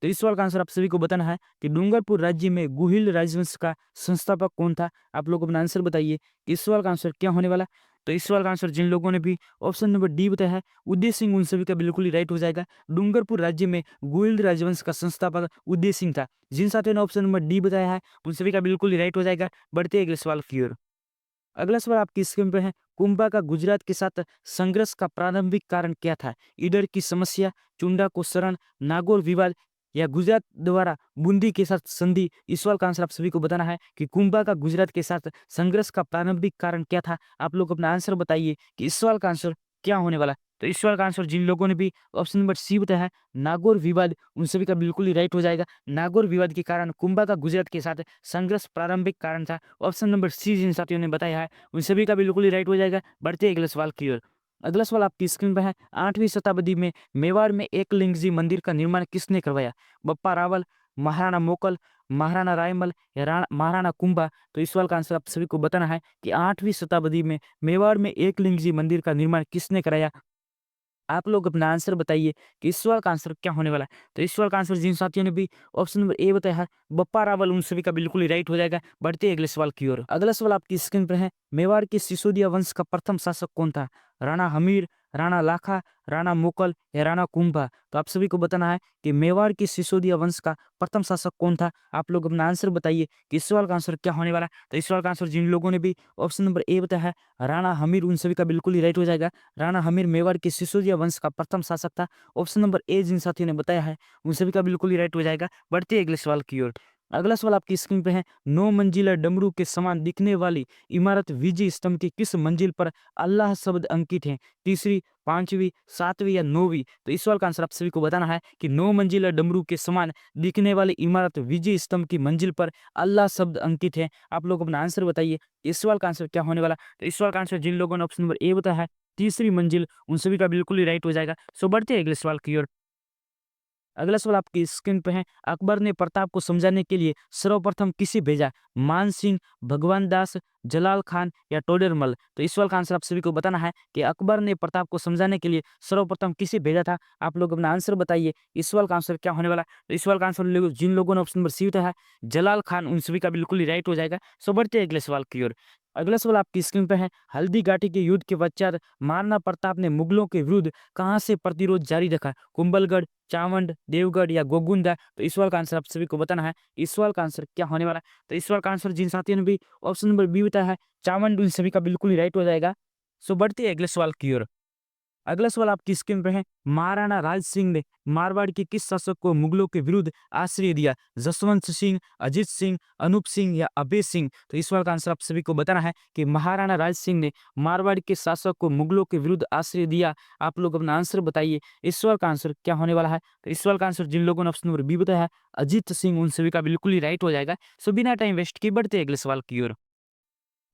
तो इस सवाल का आंसर आप सभी को बताना है कि डूंगरपुर राज्य में गुहिल राजवंश का संस्थापक कौन था। आप लोग अपना आंसर बताइए कि इस सवाल का आंसर क्या होने वाला। तो इस सवाल का आंसर जिन लोगों ने भी ऑप्शन नंबर डी बताया है उदय सिंह, उन सभी का बिल्कुल ही राइट हो जाएगा। डूंगरपुर राज्य में गुहिल राजवंश का संस्थापक उदय सिंह था। जिन साथियों ने ऑप्शन नंबर डी बताया है उन सभी का बिल्कुल ही राइट हो जाएगा। बढ़ते अगले सवाल की ओर। अगला सवाल आपकी स्क्रीन पे है, कुंभा का गुजरात के साथ संघर्ष का प्रारंभिक कारण क्या था? ईडर की समस्या, चुंडा को शरण, नागौर विवाद या गुजरात द्वारा बूंदी के साथ संधि? इस सवाल का आंसर आप सभी को बताना है कि कुंभा का गुजरात के साथ संघर्ष का प्रारंभिक कारण क्या था। आप लोग अपना आंसर बताइए कि इस सवाल का आंसर क्या होने वाला है। तो इस सवाल का आंसर जिन लोगों ने भी ऑप्शन नंबर सी बताया है नागौर विवाद, उन सभी का बिल्कुल ही राइट हो जाएगा। नागौर विवाद के कारण कुंभा का गुजरात के साथ संघर्ष प्रारंभिक कारण था। ऑप्शन नंबर सी जिन साथियों ने बताया है उन सभी का बिल्कुल ही राइट हो जाएगा। बढ़ते अगले सवाल की ओर। अगला सवाल आपकी स्क्रीन पर है, 8वीं शताब्दी में मेवाड़ में एकलिंगजी मंदिर का निर्माण किसने करवाया? बप्पा रावल, महाराणा मोकल, महाराणा रायमल या महाराणा कुंभा? तो इस सवाल का आंसर आप सभी को बताना है कि 8वीं शताब्दी में मेवाड़ में एकलिंगजी मंदिर का निर्माण किसने कराया। आप लोग अपना आंसर बताइए कि इस सवाल का आंसर क्या होने वाला है। तो इस सवाल का आंसर जिन साथियों ने भी ऑप्शन नंबर ए बताया है बप्पा रावल, उन सभी का बिल्कुल ही राइट हो जाएगा। बढ़ते अगले सवाल की ओर। अगला सवाल आपकी स्क्रीन पर है, मेवाड़ के सिसोदिया वंश का प्रथम शासक कौन था? राणा हमीर, राणा लाखा, राणा मोकल या राणा कुंभा? तो आप सभी को बताना है कि मेवाड़ के सिसोदिया वंश का प्रथम शासक कौन था। आप लोग अपना आंसर बताइए कि इस सवाल का आंसर क्या होने वाला है। तो इस सवाल का आंसर जिन लोगों ने भी ऑप्शन नंबर ए बताया है राणा हमीर, उन सभी का बिल्कुल ही राइट हो जाएगा। राणा हमीर मेवाड़ के सिसोदिया वंश का प्रथम शासक था। ऑप्शन नंबर ए जिन साथियों ने बताया है उन सभी का बिल्कुल ही राइट हो जाएगा। बढ़ते अगले सवाल की ओर। अगला सवाल आपकी स्क्रीन पे है, 9 मंजिला डमरू के समान दिखने वाली इमारत विजय स्तंभ की किस मंजिल पर अल्लाह शब्द अंकित है? तीसरी, पांचवी, सातवीं या नौवीं? तो इस सवाल का आंसर आप सभी को बताना है कि 9 मंजिला डमरू के समान दिखने वाली इमारत विजय स्तंभ की मंजिल पर अल्लाह शब्द अंकित है। आप लोग अपना आंसर बताइए इस सवाल का आंसर क्या होने वाला। तो इस सवाल का आंसर जिन लोगों ने ऑप्शन नंबर ए बताया है तीसरी मंजिल, उन सभी का बिल्कुल ही राइट हो जाएगा। सो बढ़ते हैं अगले सवाल की ओर। अगला सवाल आपकी स्क्रीन पे है, अकबर ने प्रताप को समझाने के लिए सर्वप्रथम किसे भेजा? मान सिंह, भगवान दास, जलाल खान या टोडरमल? तो इस सवाल का आंसर आप सभी को बताना है कि अकबर ने प्रताप को समझाने के लिए सर्वप्रथम किसे भेजा था। आप लोग अपना आंसर बताइए इस सवाल का आंसर क्या होने वाला। तो इस सवाल का आंसर जिन लोगों ने ऑप्शन नंबर सी बताया है जलाल खान, उन सभी का बिल्कुल ही राइट हो जाएगा। सो बढ़ते हैं अगले सवाल की ओर। अगला सवाल आपकी स्क्रीन पे है, हल्दी घाटी के युद्ध के पश्चात महाराणा प्रताप ने मुगलों के विरुद्ध कहां से प्रतिरोध जारी रखा? कुंभलगढ़, चावंड, देवगढ़ या गोगुंदा? तो इस सवाल का आंसर आप सभी को बताना है। इस सवाल का आंसर क्या होने वाला है। तो इस सवाल का आंसर जिन साथियों ने भी ऑप्शन नंबर बी बताया है चावंड, उन सभी का बिल्कुल ही राइट हो जाएगा। सो बढ़ते हैं अगले सवाल की ओर। अगला सवाल आपकी स्क्रीन पे है, महाराणा राज सिंह ने मारवाड़ के किस शासक को मुगलों के विरुद्ध आश्रय दिया? जसवंत सिंह, अजीत सिंह, अनूप सिंह या अभय सिंह? तो इस सवाल का आंसर आप सभी को बताना है कि महाराणा राज सिंह ने मारवाड़ के शासक को मुगलों के विरुद्ध आश्रय दिया। आप लोग अपना आंसर बताइए इस सवाल का आंसर क्या होने वाला है। तो इस सवाल का आंसर जिन लोगों ने ऑप्शन नंबर बी बताया है अजीत सिंह, उन सभी का बिल्कुल ही राइट हो जाएगा। सो बिना टाइम वेस्ट किए बढ़ते हैं अगले सवाल की ओर।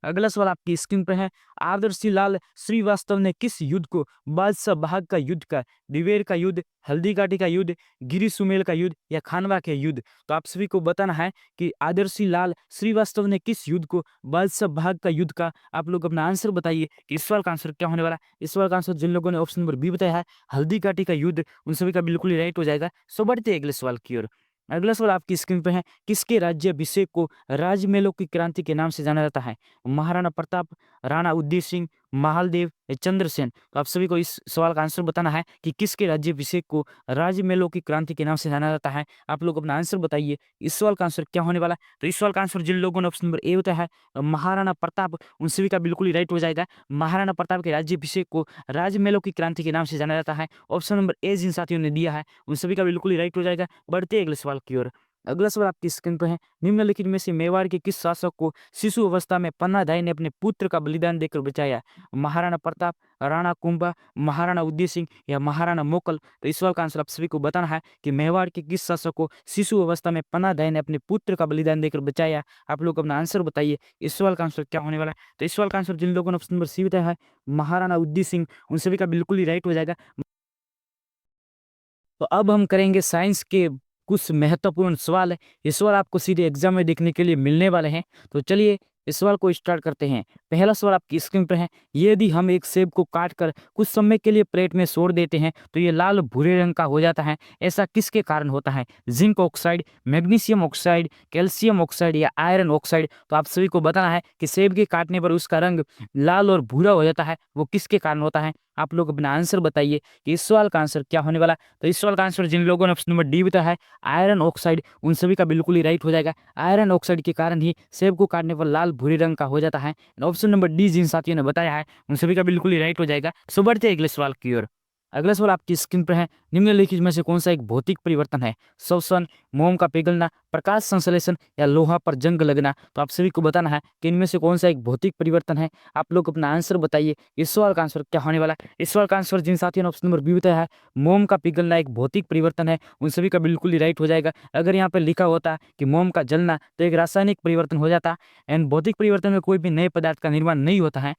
अगला सवाल आपकी स्क्रीन पर है, आदर्शी लाल श्रीवास्तव ने किस युद्ध को बादशाह बहाग का युद्ध का, दिवेर का युद्ध, हल्दी घाटी का युद्ध, गिरी सुमेल का युद्ध या खानवा के युद्ध? तो आप सभी को बताना है कि आदर्शी लाल श्रीवास्तव ने किस युद्ध को बादशाह बहाग का युद्ध का। आप लोग अपना आंसर बताइए कि इस सवाल का आंसर क्या होने वाला है। इस सवाल का आंसर जिन लोगों ने ऑप्शन नंबर बी बताया है, हल्दी घाटी का युद्ध, उन सभी का बिल्कुल ही राइट हो जाएगा। सो बढ़ते हैं अगले सवाल की ओर। अगला सवाल आपकी स्क्रीन पे है, किसके राज्याभिषेक को राजमहलों की क्रांति के नाम से जाना जाता है? महाराणा प्रताप, राणा उदय सिंह, महालदेव या चंद्रसेन? तो आप सभी को इस सवाल का आंसर बताना है कि किसके राज्याभिषेक को राजमहलों की क्रांति के नाम से जाना जाता है। आप लोग अपना आंसर बताइए, इस सवाल का आंसर क्या होने वाला है। तो इस सवाल का आंसर जिन लोगों ने ऑप्शन नंबर ए बताया है, महाराणा प्रताप, उन सभी का बिल्कुल ही राइट हो जाएगा। महाराणा प्रताप के राज्याभिषेक को राजमहलों की क्रांति के नाम से जाना जाता है। ऑप्शन नंबर ए जिन साथियों ने दिया है उन सभी का बिल्कुल ही राइट हो जाएगा। बढ़ते हैं अगले सवाल की ओर। अगला सवाल आपकी स्क्रीन पर है, निम्नलिखित में से मेवाड़ के किस शासक को शिशु अवस्था में पन्नाधाय ने अपने पुत्र का बलिदान देकर बचाया? महाराणा प्रताप, राणा कुंभा, महाराणा उदय सिंह या महाराणा मोकल? तो इस सवाल का आंसर आप सभी को बताना है कि मेवाड़ के किस शासक को शिशु अवस्था में पन्नाधाय ने अपने पुत्र का बलिदान देकर बचाया। आप लोग अपना आंसर बताइए, इस सवाल का आंसर क्या होने वाला है। तो इस सवाल का आंसर जिन लोगों ने ऑप्शन नंबर सी बताया है, महाराणा उदय सिंह, उन सभी का बिल्कुल ही राइट हो जाएगा। तो अब हम करेंगे साइंस के कुछ महत्वपूर्ण सवाल है। ये सवाल आपको सीधे एग्जाम में देखने के लिए मिलने वाले हैं। तो चलिए इस सवाल को स्टार्ट करते हैं। पहला सवाल आपकी स्क्रीन पर है, यदि हम एक सेब को काट कर कुछ समय के लिए प्लेट में छोड़ देते हैं तो ये लाल भूरे रंग का हो जाता है, ऐसा किसके कारण होता है? Zinc oxide, magnesium oxide, calcium oxide या आयरन ऑक्साइड? तो आप सभी को बताना है कि सेब के काटने पर उसका रंग लाल और भूरा हो जाता है, वो किसके कारण होता है। आप लोग अपना आंसर बताइए कि इस सवाल का आंसर क्या होने वाला है। तो इस सवाल का आंसर जिन लोगों ने ऑप्शन नंबर डी बताया है, आयरन ऑक्साइड, उन सभी का बिल्कुल ही राइट हो जाएगा। आयरन ऑक्साइड के कारण ही सेब को काटने पर लाल भूरे रंग का हो जाता है। ऑप्शन नंबर डी जिन साथियों ने बताया है उन सभी का बिल्कुल ही राइट हो जाएगा। सो बढ़ते हैं अगले सवाल की ओर। अगला सवाल आपकी स्क्रीन पर है, निम्नलिखित में से कौन सा एक भौतिक परिवर्तन है? श्वसन, मोम का पिघलना, प्रकाश संश्लेषण या लोहा पर जंग लगना? तो आप सभी को बताना है कि इनमें से कौन सा एक भौतिक परिवर्तन है। आप लोग अपना आंसर बताइए, इस सवाल का आंसर क्या होने वाला है। इस सवाल का आंसर जिन साथियों ने ऑप्शन नंबर बी बताया है, मोम का पिघलना एक भौतिक परिवर्तन है, उन सभी का बिल्कुल ही राइट हो जाएगा। अगर यहाँ पर लिखा होता कि मोम का जलना तो एक रासायनिक परिवर्तन हो जाता। एंड भौतिक परिवर्तन में कोई भी नए पदार्थ का निर्माण नहीं होता है,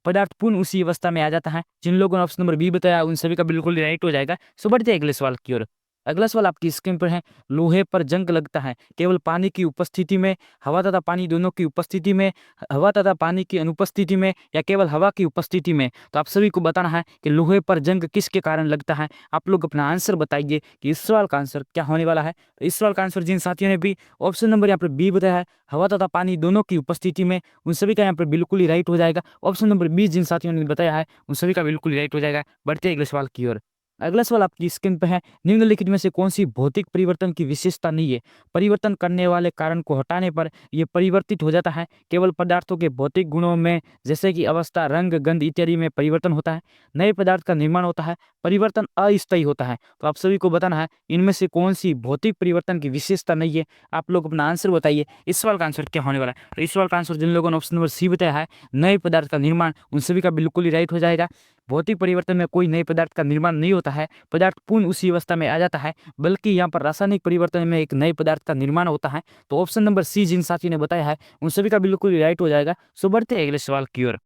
पदार्थ पुनः उसी अवस्था में आ जाता है। जिन लोगों ने ऑप्शन नंबर बी बताया उन सभी का बिल्कुल ही राइट हो जाएगा। सो बढ़ते हैं अगले सवाल की ओर। अगला सवाल आपकी स्क्रीन पर है, लोहे पर जंग लगता है केवल पानी की उपस्थिति में, हवा तथा पानी दोनों की उपस्थिति में, हवा तथा पानी की अनुपस्थिति में या केवल हवा की उपस्थिति में? तो आप सभी को बताना है कि लोहे पर जंग किसके कारण लगता है। आप लोग अपना आंसर बताइए कि इस सवाल का आंसर क्या होने वाला है। तो इस सवाल का आंसर जिन साथियों ने भी ऑप्शन नंबर यहाँ पर बी बताया है, हवा तथा पानी दोनों की उपस्थिति में, उन सभी का यहाँ पर बिल्कुल ही राइट हो जाएगा। ऑप्शन नंबर बी जिन साथियों ने बताया है उन सभी का बिल्कुल ही राइट हो जाएगा। बढ़ते हैं अगले सवाल की ओर। अगला सवाल आपकी स्क्रीन पे है, निम्नलिखित में से कौन सी भौतिक परिवर्तन की विशेषता नहीं है? परिवर्तन करने वाले कारण को हटाने पर यह परिवर्तित हो जाता है, केवल पदार्थों के भौतिक गुणों में जैसे कि अवस्था, रंग, गंध इत्यादि में परिवर्तन होता है, नए पदार्थ का निर्माण होता है, परिवर्तन अस्थायी होता है। तो आप सभी को बताना है इनमें से कौन सी भौतिक परिवर्तन की विशेषता नहीं है। आप लोग अपना आंसर बताइए, इस सवाल का आंसर क्या होने वाला है। तो इस सवाल का आंसर जिन लोगों ने ऑप्शन नंबर सी बताया है, नए पदार्थ का निर्माण, उन सभी का बिल्कुल ही राइट हो जाएगा। भौतिक परिवर्तन में कोई नए पदार्थ का निर्माण नहीं होता है, पदार्थ पुनः उसी अवस्था में आ जाता है, बल्कि यहाँ पर रासायनिक परिवर्तन में एक नए पदार्थ का निर्माण होता है। तो ऑप्शन नंबर सी जिन साथी ने बताया है उन सभी का बिल्कुल ही राइट हो जाएगा। सो बढ़ते हैं अगले सवाल की ओर।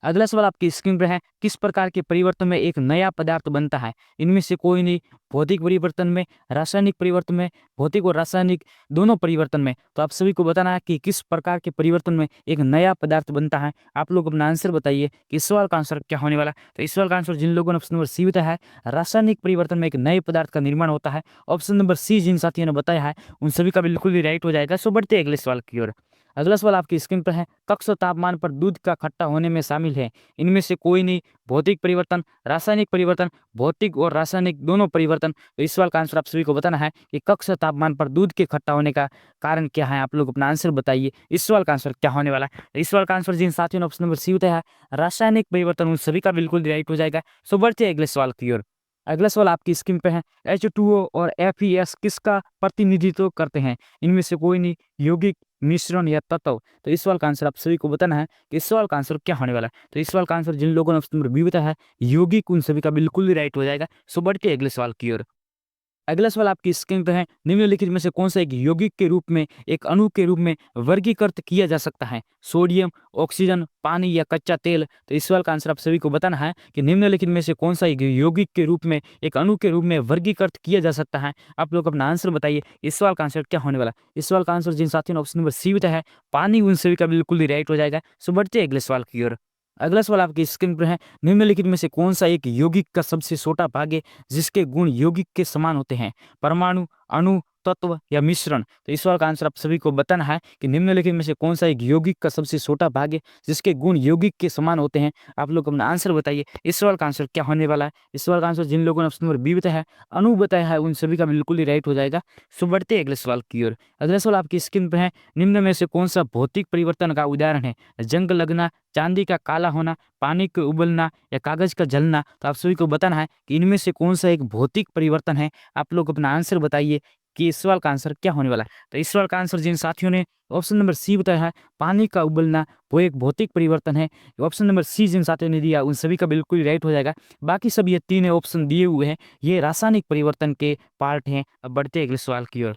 अगला सवाल आपकी स्क्रीन पर है, किस प्रकार के परिवर्तन में एक नया पदार्थ बनता है? इनमें से कोई नहीं, भौतिक परिवर्तन में, रासायनिक परिवर्तन में, भौतिक और रासायनिक दोनों परिवर्तन में। तो आप सभी को बताना है कि किस प्रकार के परिवर्तन में एक नया पदार्थ बनता है। आप लोग अपना आंसर बताइए कि इस सवाल का आंसर क्या होने वाला है। तो इस सवाल का आंसर जिन लोगों ने ऑप्शन नंबर सी बताया है, रासायनिक परिवर्तन में एक नए पदार्थ का निर्माण होता है, ऑप्शन नंबर सी जिन साथियों ने बताया है उन सभी का बिल्कुल ही राइट हो जाएगा। सो बढ़ते हैं अगले सवाल की ओर। अगला सवाल आपकी स्क्रीन पर है, कक्ष तापमान पर दूध का खट्टा होने में शामिल है। इनमें से कोई नहीं, भौतिक परिवर्तन, रासायनिक परिवर्तन, भौतिक और रासायनिक दोनों परिवर्तन। तो इस सवाल का आंसर आप सभी को बताना है कि कक्ष तापमान पर दूध के खट्टा होने का कारण क्या है। आप लोग अपना आंसर बताइए, इस सवाल का आंसर क्या होने वाला है। इस सवाल का आंसर जिन साथियों ने ऑप्शन नंबर सी बताया है, रासायनिक परिवर्तन, उन सभी का बिल्कुल राइट हो जाएगा। सो बढ़ते हैं अगले सवाल की ओर। अगला सवाल आपकी स्क्रीन पे है, H2O और FeS किसका प्रतिनिधित्व करते हैं? इनमें से कोई नहीं, यौगिक, मिश्रण या तत्व। तो इस सवाल का आंसर आप सभी को बताना है कि इस सवाल का आंसर क्या होने वाला है। तो इस सवाल का आंसर जिन लोगों ने ऑप्शन नंबर बी बताया है, यौगिक, उन सभी का बिल्कुल ही राइट हो जाएगा। सो बढ़ते हैं अगले सवाल की ओर। अगला सवाल आपकी स्क्रीन पर है, निम्नलिखित में से कौन सा एक यौगिक के रूप में, एक अणु के रूप में वर्गीकृत किया जा सकता है? सोडियम, ऑक्सीजन, पानी या कच्चा तेल? तो इस सवाल का आंसर आप सभी को बताना है कि निम्नलिखित में से कौन सा एक यौगिक के रूप में, एक अणु के रूप में वर्गीकृत किया जा सकता है? आप लोग अपना आंसर बताइए, इस सवाल का आंसर क्या होने वाला है? इस सवाल का आंसर जिन साथियों ने ऑप्शन नंबर सी बताया है, पानी, उन सभी का बिल्कुल ही राइट हो जाएगा। सो बढ़ते हैं अगले सवाल की ओर। अगला सवाल आपकी स्क्रीन पर है, निम्नलिखित में से कौन सा एक यौगिक का सबसे छोटा भाग है जिसके गुण यौगिक के समान होते हैं? परमाणु, अणु, तत्व या मिश्रण? तो इस सवाल का आंसर आप सभी को बताना है कि निम्नलिखित में से कौन सा एक यौगिक का सबसे छोटा भाग है जिसके गुण यौगिक के समान होते हैं? आप लोग अपना आंसर बताइए, इस सवाल का आंसर क्या होने वाला है? इस सवाल का आंसर जिन लोगों ने ऑप्शन नंबर बी बताया है, अणु बताया है, उन सभी का बिल्कुल ही राइट हो जाएगा। सो बढ़ते हैं अगले सवाल की ओर। अगला सवाल आपकी स्क्रीन पर है, निम्न में से कौन सा भौतिक परिवर्तन का उदाहरण है? जंग लगना, चांदी का काला होना, पानी के उबलना या कागज का जलना? तो आप सभी को बताना है कि इनमें से कौन सा एक भौतिक परिवर्तन है। आप लोग अपना आंसर बताइए कि इस सवाल का आंसर क्या होने वाला है। तो इस सवाल का आंसर जिन साथियों ने ऑप्शन नंबर सी बताया है, पानी का उबलना, वो एक भौतिक परिवर्तन है। ऑप्शन नंबर सी जिन साथियों ने दिया, उन सभी का बिल्कुल राइट हो जाएगा। बाकी सब ये तीन ऑप्शन दिए हुए हैं, ये रासायनिक परिवर्तन के पार्ट हैं। अब बढ़ते हैं अगले सवाल की ओर।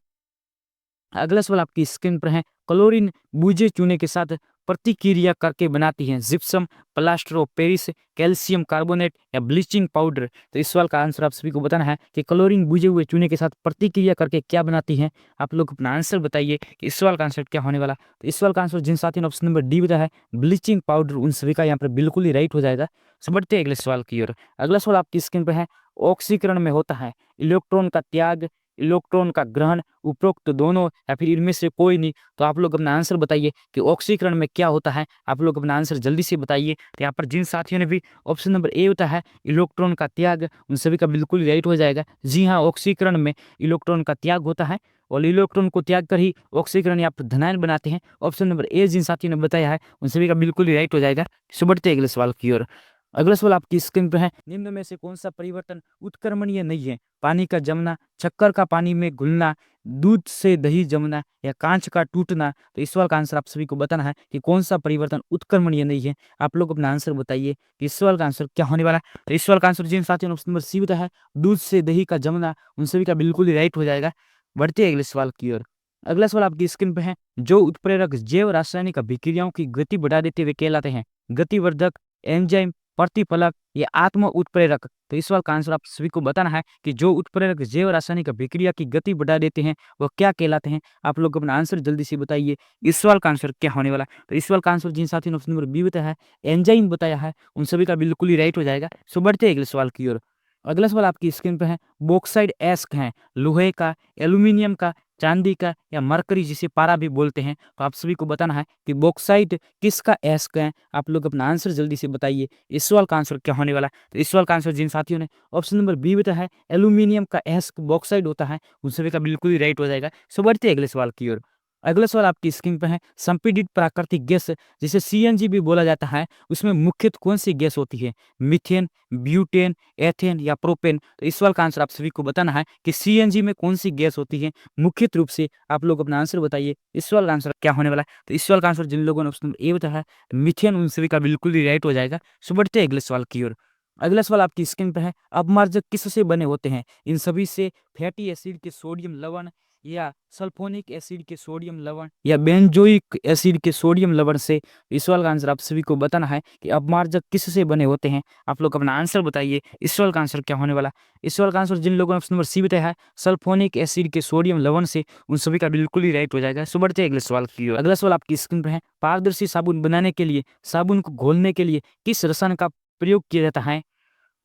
अगला सवाल आपकी स्क्रीन पर है, क्लोरीन बूझे चूने के साथ प्रतिक्रिया करके बनाती है gypsum, plaster of Paris, calcium carbonate या ब्लीचिंग पाउडर? तो इस सवाल का आंसर आप सभी को बताना है कि क्लोरीन बूझे हुए चूने के साथ प्रतिक्रिया करके क्या बनाती है। आप लोग अपना आंसर बताइए कि इस सवाल का आंसर क्या होने वाला। तो इस सवाल का आंसर जिन साथियों ने ऑप्शन नंबर डी बताया है, ब्लीचिंग पाउडर, उन सभी का यहाँ पर बिल्कुल ही राइट हो जाएगा। समझते हैं अगले सवाल की ओर। अगला सवाल आपकी स्क्रीन पर है, ऑक्सीकरण में होता है इलेक्ट्रॉन का त्याग, इलेक्ट्रॉन का ग्रहण, उपरोक्त दोनों या फिर इनमें से कोई नहीं? तो आप लोग अपना आंसर बताइए कि ऑक्सीकरण में क्या होता है। आप लोग अपना आंसर जल्दी से बताइए। तो यहाँ पर जिन साथियों ने भी ऑप्शन नंबर ए होता है इलेक्ट्रॉन का त्याग, उन सभी का बिल्कुल राइट हो जाएगा। जी हाँ, ऑक्सीकरण में इलेक्ट्रॉन का त्याग होता है और इलेक्ट्रॉन को त्याग कर ही ऑक्सीकरण या प्रधनायन बनाते हैं। ऑप्शन नंबर ए जिन साथियों ने बताया है, उन सभी का बिल्कुल ही राइट हो जाएगा। सो बढ़ते हैं अगले सवाल की ओर। अगला सवाल आपकी स्क्रीन पर है, निम्न में से कौन सा परिवर्तन उत्क्रमणीय नहीं है? पानी का जमना, शक्कर का पानी में घुलना, दूध से दही जमना या कांच का टूटना? तो इस सवाल का आंसर आप सभी को बताना है कि कौन सा परिवर्तन उत्क्रमणीय नहीं है। आप लोग अपना आंसर बताइए कि इस सवाल का आंसर क्या होने वाला है। तो इस सवाल का आंसर जिन साथियों ने ऑप्शन नंबर सी बताया है, दूध से दही का जमना, उन सभी का बिल्कुल ही राइट हो जाएगा। बढ़ते हैं अगले सवाल की ओर। अगला सवाल आपकी स्क्रीन पे है, जो उत्प्रेरक जैव रासायनिक अभिक्रियाओं की गति बढ़ा देते हुए कहलाते हैं? गतिवर्धक, एंजाइम, प्रतिफलक या आत्म उत्प्रेरक? तो इस सवाल का आंसर आप सभी को बताना है कि जो उत्प्रेरक जैव रासायनिक अभिक्रिया की गति बढ़ा देते हैं वो क्या कहलाते हैं। आप लोग अपना आंसर जल्दी से बताइए, इस सवाल का आंसर क्या होने वाला है। तो इस सवाल का आंसर जिन साथियों ने ऑप्शन नंबर बी बताया है, एंजाइम बताया है, उन सभी का बिल्कुल ही राइट हो जाएगा। सो बढ़ते हैं अगले सवाल की ओर। अगला सवाल आपकी स्क्रीन पर है, बॉक्साइड एस्क है लोहे का, एल्यूमिनियम का, चांदी का या मरकरी जिसे पारा भी बोलते हैं? तो आप सभी को बताना है कि बॉक्साइड किसका एस्क है। आप लोग अपना आंसर जल्दी से बताइए, इस सवाल का आंसर क्या होने वाला है। तो इस सवाल का आंसर जिन साथियों ने ऑप्शन नंबर बी बताया है, एल्यूमिनियम का एस्क बॉक्साइड होता है, उन सभी का बिल्कुल ही राइट हो जाएगा। सो बढ़ते हैं अगले सवाल की ओर। अगला सवाल आपकी स्क्रीन पर है, संपीड़ित प्राकृतिक गैस जिसे सीएनजी भी बोला जाता है, उसमें मुख्यतः कौन सी गैस होती है? मीथेन, ब्यूटेन, एथेन या प्रोपेन? तो इस सवाल का आंसर आप सभी को बताना है कि सीएनजी में कौन सी गैस होती है मुख्य रूप से। आप लोग अपना आंसर बताइए, इस सवाल का आंसर क्या होने वाला है। तो इस सवाल का आंसर जिन लोगों ने ऑप्शन नंबर ए बताया है, मीथेन, उन सभी का बिल्कुल ही राइट हो जाएगा। सो बढ़ते हैं अगले सवाल की ओर। अगला सवाल आपकी स्क्रीन पर है, अपमार्जक किससे बने होते हैं? इन सभी से, फैटी एसिड के सोडियम लवण या सल्फोनिक एसिड के सोडियम लवण या बेंजोइक एसिड के सोडियम लवण से? इस सवाल का आंसर आप सभी को बताना है कि अपमार्जक किससे बने होते हैं। आप लोग अपना आंसर बताइए, इस सवाल का आंसर क्या होने वाला। इस सवाल का आंसर जिन लोगों ने ऑप्शन नंबर सी बताया है, सल्फोनिक एसिड के सोडियम लवण से, उन सभी का बिल्कुल ही राइट हो जाएगा। सो बढ़ते हैं अगले सवाल की ओर। अगला सवाल आपकी स्क्रीन पर है, पारदर्शी साबुन बनाने के लिए, साबुन को घोलने के लिए किस रसायन का प्रयोग किया जाता है?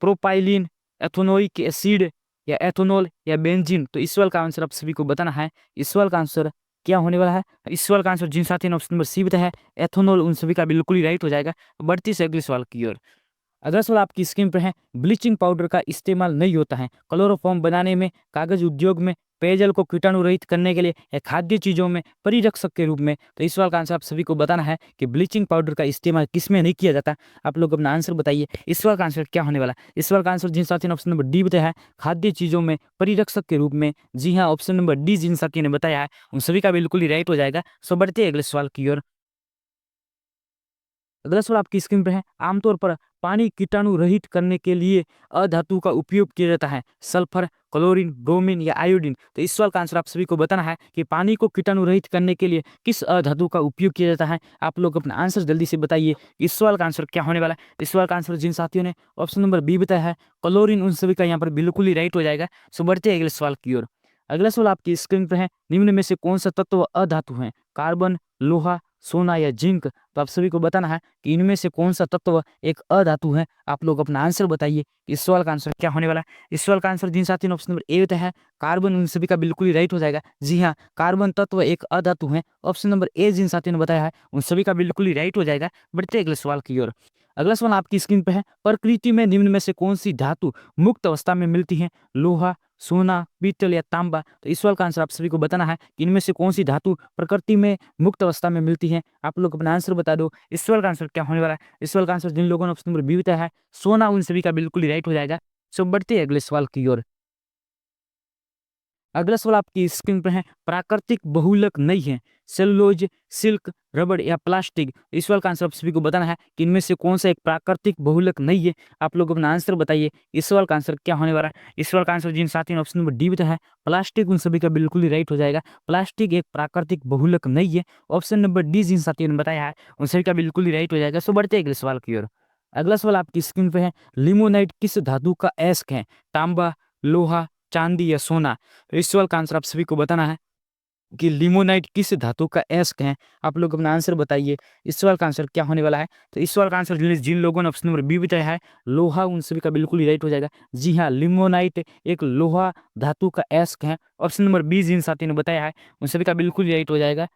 प्रोपाइलिन, एथेनोइक एसिड या एथेनॉल या बेंजीन? तो इस सवाल का आंसर आप सभी को बताना है, इस सवाल का आंसर क्या होने वाला है। इस सवाल का आंसर जिन साथियों ने ऑप्शन नंबर सी बताया है, एथेनॉल, उन सभी का बिल्कुल ही राइट हो जाएगा। बढ़ती से अगले सवाल की ओर। अगला सवाल आपकी स्क्रीन पर है, ब्लीचिंग पाउडर का इस्तेमाल नहीं होता है क्लोरोफॉर्म बनाने में, कागज उद्योग में, पेयजल को कीटाणु रहित करने के लिए या खाद्य चीजों में परिरक्षक के रूप में? तो इस सवाल का आंसर आप सभी को बताना है कि ब्लीचिंग पाउडर का इस्तेमाल किसमें नहीं किया जाता। आप लोग अपना आंसर बताइए, इस सवाल का आंसर क्या होने वाला। इस सवाल का आंसर जिन साथियों ने ऑप्शन नंबर डी बताया है, खाद्य चीजों में परिरक्षक के रूप में, जी हाँ, ऑप्शन नंबर डी जिन साथियों ने बताया है, उन सभी का बिल्कुल ही राइट हो जाएगा। सो बढ़ते हैं अगले सवाल की ओर। अगला सवाल आपकी स्क्रीन पर है, आमतौर पर पानी कीटाणु रहित करने के लिए अधातु का उपयोग किया जाता है? सल्फर, क्लोरीन, ब्रोमीन या आयोडीन। तो इस सवाल का आंसर आप सभी को बताना है कि पानी को कीटाणु रहित करने के लिए किस अधातु का उपयोग किया जाता है। आप लोग अपना आंसर जल्दी से बताइए, इस सवाल का आंसर क्या होने वाला है। इस सवाल का आंसर जिन साथियों ने ऑप्शन नंबर बी बताया है क्लोरीन, उन सभी का यहाँ पर बिल्कुल ही राइट हो जाएगा। सो बढ़ते हैं अगले सवाल की ओर। अगला सवाल आपकी स्क्रीन पर है, निम्न में से कौन सा तत्व अधातु है, कार्बन, लोहा, सोना या जिंक। तो आप सभी को बताना है कि इनमें से कौन सा तत्व एक अधातु है। आप लोग अपना आंसर बताइए, इस सवाल का आंसर क्या होने वाला है। इस सवाल का आंसर जिन साथियों ने ऑप्शन नंबर ए बताया है कार्बन, उन सभी का बिल्कुल ही राइट हो जाएगा। जी हाँ, कार्बन तत्व एक अधातु है। ऑप्शन नंबर ए जिन साथियों ने बताया है उन सभी का बिल्कुल ही राइट हो जाएगा। बढ़ते अगले सवाल की ओर। अगला सवाल आपकी स्क्रीन पे है, प्रकृति में निम्न में से कौन सी धातु मुक्त अवस्था में मिलती है, लोहा, सोना, पीतल या तांबा। तो इस सवाल का आंसर आप सभी को बताना है कि इनमें से कौन सी धातु प्रकृति में मुक्त अवस्था में मिलती है। आप लोग अपना आंसर बता दो, इस सवाल का आंसर क्या होने वाला है। इस सवाल का आंसर जिन लोगों ने ऑप्शन नंबर बी बताया है सोना, उन सभी का बिल्कुल ही राइट हो जाएगा। सो बढ़ते हैं अगले सवाल की ओर। अगला सवाल आपकी स्क्रीन पर है, प्राकृतिक बहुलक नहीं है, सेलुलोज, सिल्क, रबड़ या प्लास्टिक। इस सवाल का आंसर आप सभी को बताना है कि इनमें से कौन सा एक प्राकृतिक बहुलक नहीं है। आप लोग अपना आंसर बताइए, इस सवाल का आंसर क्या होने वाला है। इस सवाल का आंसर जिन साथियों ने ऑप्शन नंबर डी बताया है प्लास्टिक, उन सभी का बिल्कुल ही राइट हो जाएगा। प्लास्टिक एक प्राकृतिक बहुलक नहीं है। ऑप्शन नंबर डी जिन साथियों ने बताया है उन सभी का बिल्कुल ही राइट हो जाएगा। सो बढ़ते हैं अगले सवाल की ओर। अगला सवाल आपकी स्क्रीन पे है, लिमोनाइट किस धातु का अयस्क है, तांबा, लोहा, चांदी या सोना। तो इस सवाल का आंसर आप सभी को बताना है कि लिमोनाइट किस धातु का अयस्क है। आप लोग अपना आंसर बताइए, इस सवाल का आंसर क्या होने वाला है। तो इस सवाल का आंसर जिन जिन लोगों ने ऑप्शन नंबर बी बताया है लोहा, उन सभी का बिल्कुल ही राइट हो जाएगा। जी हाँ, लिमोनाइट एक लोहा धातु का अयस्क है। ऑप्शन नंबर बी जिन साथी ने बताया है उन सभी का बिल्कुल ही राइट हो जाएगा।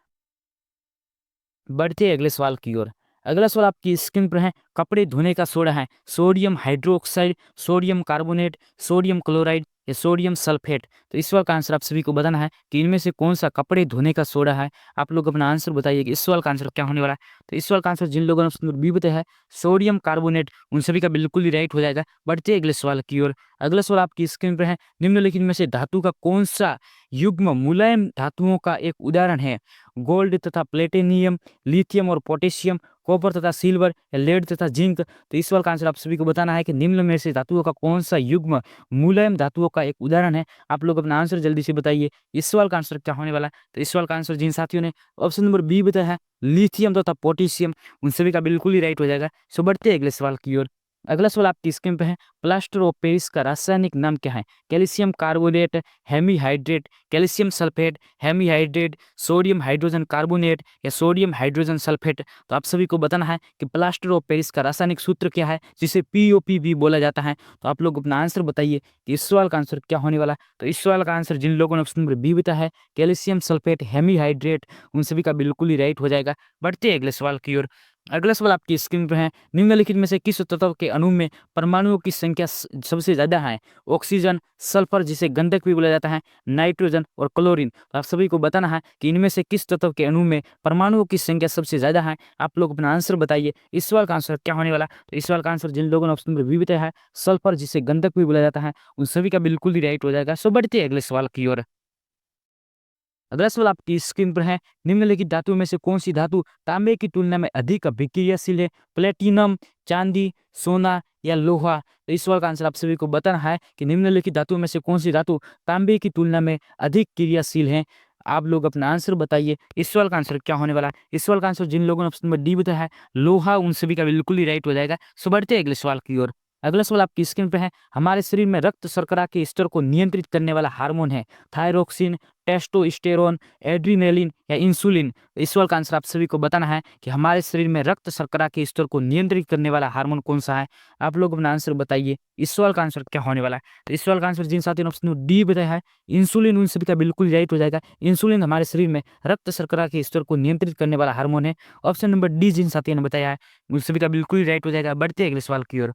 बढ़ते हैं अगले सवाल की ओर। अगला सवाल आपकी स्क्रीन पर है, कपड़े धोने का सोडा है, sodium hydroxide, sodium carbonate, sodium chloride या सोडियम सल्फेट। तो इस सवाल का आंसर आप सभी को बताना है कि इनमें से कौन सा कपड़े धोने का सोडा है। आप लोग अपना आंसर बताइए कि इस सवाल का आंसर क्या होने वाला है। तो इस सवाल का आंसर जिन लोगों ने ऑप्शन नंबर बी बताया है सोडियम कार्बोनेट, उन सभी का बिल्कुल ही राइट हो जाएगा। बढ़ते हैं अगले सवाल की ओर। अगला सवाल आपकी स्क्रीन पर है, निम्नलिखित में से धातु का कौन सा युग्म मुलायम धातुओं का एक उदाहरण है, गोल्ड तथा प्लेटिनियम, लिथियम और पोटेशियम, कॉपर तथा सिल्वर या लेड तथा जिंक। तो इस सवाल का आंसर आप सभी को बताना है कि निम्न में से धातुओं का कौन सा युग्म मुलायम धातुओं का एक उदाहरण है। आप लोग अपना आंसर जल्दी से बताइए, इस सवाल का आंसर क्या होने वाला है। तो इस सवाल का आंसर जिन साथियों ने ऑप्शन नंबर बी बताया है लिथियम तथा पोटेशियम, उन सभी का बिल्कुल ही राइट हो जाएगा। सो बढ़ते हैं अगले सवाल की ओर। अगला सवाल आपकी स्क्रीन पे है, प्लास्टर ऑफ पेरिस का रासायनिक नाम क्या है, calcium carbonate, hemihydrate, calcium sulphate, hemihydrate, sodium hydrogen carbonate या सोडियम हाइड्रोजन सल्फेट। तो आप सभी को बताना है कि प्लास्टर ऑफ पेरिस का रासायनिक सूत्र क्या है, जिसे पीओपी भी बोला जाता है। तो आप लोग अपना आंसर बताइए कि इस सवाल का आंसर क्या होने वाला है। तो इस सवाल का आंसर जिन लोगों ने ऑप्शन नंबर बी बताया है कैल्शियम सल्फेट, हेमीहाइड्रेट, उन सभी का बिल्कुल ही राइट हो जाएगा। बढ़ते हैं अगले सवाल की ओर। अगला सवाल आपकी स्क्रीन पर है, निम्नलिखित में से किस तत्व के अणु में परमाणुओं की संख्या सबसे ज्यादा है, ऑक्सीजन, सल्फर जिसे गंधक भी बोला जाता है, नाइट्रोजन और क्लोरीन। तो आप सभी को बताना है कि इनमें से किस तत्व के अणु में परमाणुओं की संख्या सबसे ज्यादा है। आप लोग अपना आंसर बताइए, इस सवाल का आंसर क्या होने वाला। तो इस सवाल का आंसर जिन लोगों ने ऑप्शन नंबर बी बताया है सल्फर जिसे गंधक भी बोला जाता है, उन सभी का बिल्कुल ही राइट हो जाएगा। सो बढ़ते हैं अगले सवाल की ओर। अगला सवाल आपकी स्क्रीन पर है, निम्नलिखित धातुओं में से कौन सी धातु तांबे की तुलना में अधिक अभिक्रियाशील है, प्लेटिनम, चांदी, सोना या लोहा। तो इस सवाल का आंसर आप सभी को बताना है कि निम्नलिखित धातुओं में से कौन सी धातु तांबे की तुलना में अधिक क्रियाशील है। आप लोग अपना आंसर बताइए, इस सवाल का आंसर क्या होने वाला है। इस सवाल का आंसर जिन लोगों ने ऑप्शन नंबर डी बताया है लोहा, उन सभी का बिल्कुल ही राइट हो जाएगा। सो बढ़ते हैं अगले सवाल की ओर। अगला सवाल आपकी स्क्रीन पे है, हमारे शरीर में रक्त शर्करा के स्तर को नियंत्रित करने वाला हार्मोन है, थायरोक्सिन, टेस्टोस्टेरोन, एड्रिनलिन या इंसुलिन। इस सवाल का आंसर आप सभी को बताना है कि हमारे शरीर में रक्त शर्करा के स्तर को नियंत्रित करने वाला हार्मोन कौन सा है। आप लोग अपना आंसर बताइए, इस सवाल का आंसर क्या होने वाला है। तो इस सवाल का आंसर जिन साथियों ने ऑप्शन डी बताया है इंसुलिन, उन सभी का बिल्कुल राइट हो जाएगा। इंसुलिन हमारे शरीर में रक्त शर्करा के स्तर को नियंत्रित करने वाला हार्मोन है। ऑप्शन नंबर डी जिन साथियों ने बताया है उन सभी का बिल्कुल राइट हो जाएगा। बढ़ते हैं अगले सवाल की ओर।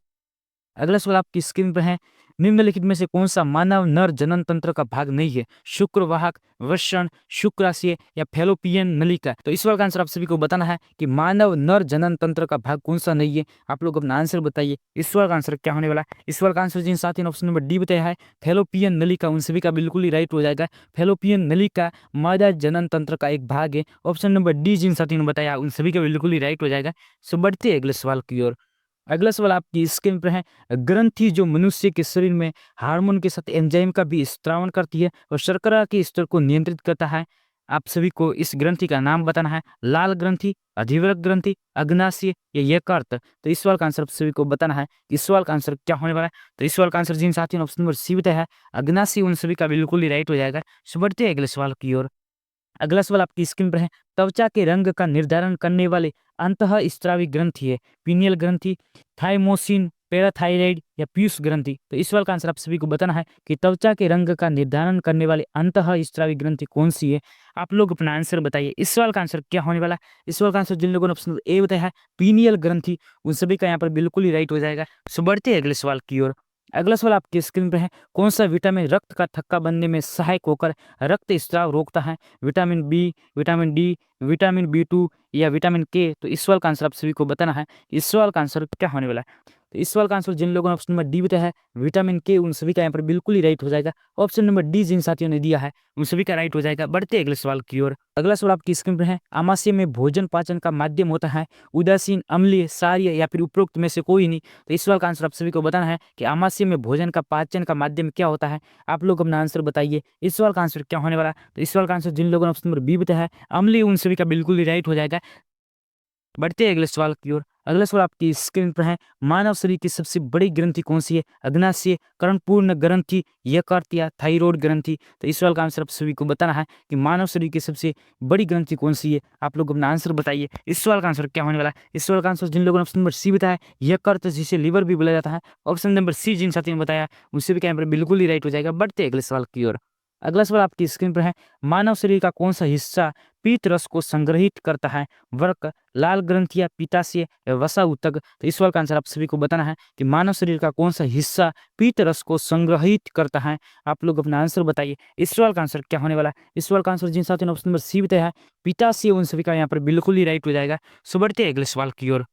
अगला सवाल आपकी स्क्रीन पर है, निम्नलिखित में से कौन सा मानव नर जनन तंत्र का भाग नहीं है, शुक्रवाहक, वृषण, शुक्राशय या फैलोपियन नलिका। तो इस सवाल का आंसर आप सभी को बताना है कि मानव नर जनन तंत्र का भाग कौन सा नहीं है। आप लोग अपना आंसर बताइए, इस सवाल का आंसर क्या होने वाला है। इस सवाल का आंसर जिन साथी ने ऑप्शन नंबर डी बताया है फैलोपियन नलिका, उन सभी का बिल्कुल ही राइट हो जाएगा। फैलोपियन नलिका मादा जनन तंत्र का एक भाग है। ऑप्शन नंबर डी जिन साथी ने बताया उन सभी का बिल्कुल ही राइट हो जाएगा। सो बढ़ते हैं अगले सवाल की ओर। अगला सवाल आपकी स्क्रीन पर है, ग्रंथि जो मनुष्य के शरीर में हार्मोन के साथ एंजाइम का भी स्त्रावन करती है और शर्करा के स्तर को नियंत्रित करता है। आप सभी को इस ग्रंथि का नाम बताना है। लाल ग्रंथि, अधिवृक्क ग्रंथि, अग्नाशय या यकृत। तो इस सवाल का आंसर आप सभी को बताना है। इस सवाल का आंसर क्या होने वाला है? तो इस सवाल का आंसर जिन साथियों ने ऑप्शन नंबर सी बताया है अग्नाशय, उन सभी का बिल्कुल ही राइट हो जाएगा। सो बढ़ते हैं अगले सवाल की ओर। अगला सवाल आपकी स्क्रीन पर है, त्वचा के रंग का निर्धारण करने वाले अंतःस्रावी ग्रंथि है पीनियल ग्रंथि, थाइमोसिन, पैराथायराइड या पीयूष ग्रंथि। तो इस सवाल का आंसर आप सभी को बताना है कि त्वचा के रंग का निर्धारण करने वाले अंतःस्रावी ग्रंथि कौन सी है। आप लोग अपना आंसर बताइए। इस सवाल का आंसर क्या होने वाला है? इस सवाल का आंसर जिन लोगों ने ऑप्शन ए बताया है पीनियल ग्रंथि, उन सभी का यहाँ पर बिल्कुल ही राइट हो जाएगा। सो बढ़ते हैं अगले सवाल की ओर। अगला सवाल आपकी स्क्रीन पर है, कौन सा विटामिन रक्त का थक्का बनने में सहायक होकर रक्त स्त्राव रोकता है? Vitamin B, vitamin D, vitamin B two या विटामिन के। तो इस सवाल का आंसर आप सभी को बताना है। इस सवाल का आंसर क्या होने वाला है? तो इस सवाल का आंसर जिन लोगों ने ऑप्शन नंबर डी बताया है विटामिन के, उन सभी का यहाँ पर बिल्कुल ही राइट हो जाएगा। ऑप्शन नंबर डी जिन साथियों ने दिया है उन सभी का राइट हो जाएगा। बढ़ते अगले सवाल की ओर। अगला सवाल आपकी स्क्रीन पर है, आमाशय में भोजन पाचन का माध्यम होता है उदासीन, अम्लीय, क्षारीय या फिर उपरोक्त में से कोई नहीं। तो इस सवाल का आंसर आप सभी को बताना है कि आमाशय में भोजन का पाचन का माध्यम क्या होता है। आप लोग अपना आंसर बताइए। इस सवाल का आंसर क्या होने वाला है? तो इस सवाल का आंसर जिन लोगों ने ऑप्शन नंबर बी बताया है अम्लीय, उन सभी का बिल्कुल ही राइट हो जाएगा। बढ़ते हैं अगले सवाल की ओर। अगला सवाल आपकी स्क्रीन पर है, मानव शरीर की सबसे बड़ी ग्रंथि कौन सी है? अग्नाशय, कर्णपूर्ण ग्रंथि, यकृत या थाइरोइड ग्रंथि। तो इस सवाल का आंसर आप सभी को बताना है कि मानव शरीर की सबसे बड़ी ग्रंथि कौन सी है। आप लोग अपना आंसर बताइए। इस सवाल का आंसर क्या होने वाला है? इस सवाल का आंसर जिन लोगों ने ऑप्शन नंबर सी बताया यकृत, जिसे लिवर भी बोला जाता है, ऑप्शन नंबर सी जिन साथियों ने बताया उससे भी क्या यहाँ पर बिल्कुल ही राइट हो जाएगा। बढ़ते हैं अगले सवाल की ओर। अगला सवाल आपकी स्क्रीन पर है, मानव शरीर का कौन सा हिस्सा पीत रस को संग्रहित करता है? वृक्क, लाल ग्रंथियां, पित्ताशय या वसा ऊतक। तो इस सवाल का आंसर आप सभी को बताना है कि मानव शरीर का कौन सा हिस्सा पीत रस को संग्रहित करता है। आप लोग अपना आंसर बताइए। इस सवाल का आंसर क्या होने वाला है? इस सवाल का आंसर जिन साथियों ने ऑप्शन नंबर सी बताया है पित्ताशय, उन सभी का यहाँ पर बिल्कुल ही राइट हो जाएगा। सो बढ़ते हैं अगले सवाल की ओर।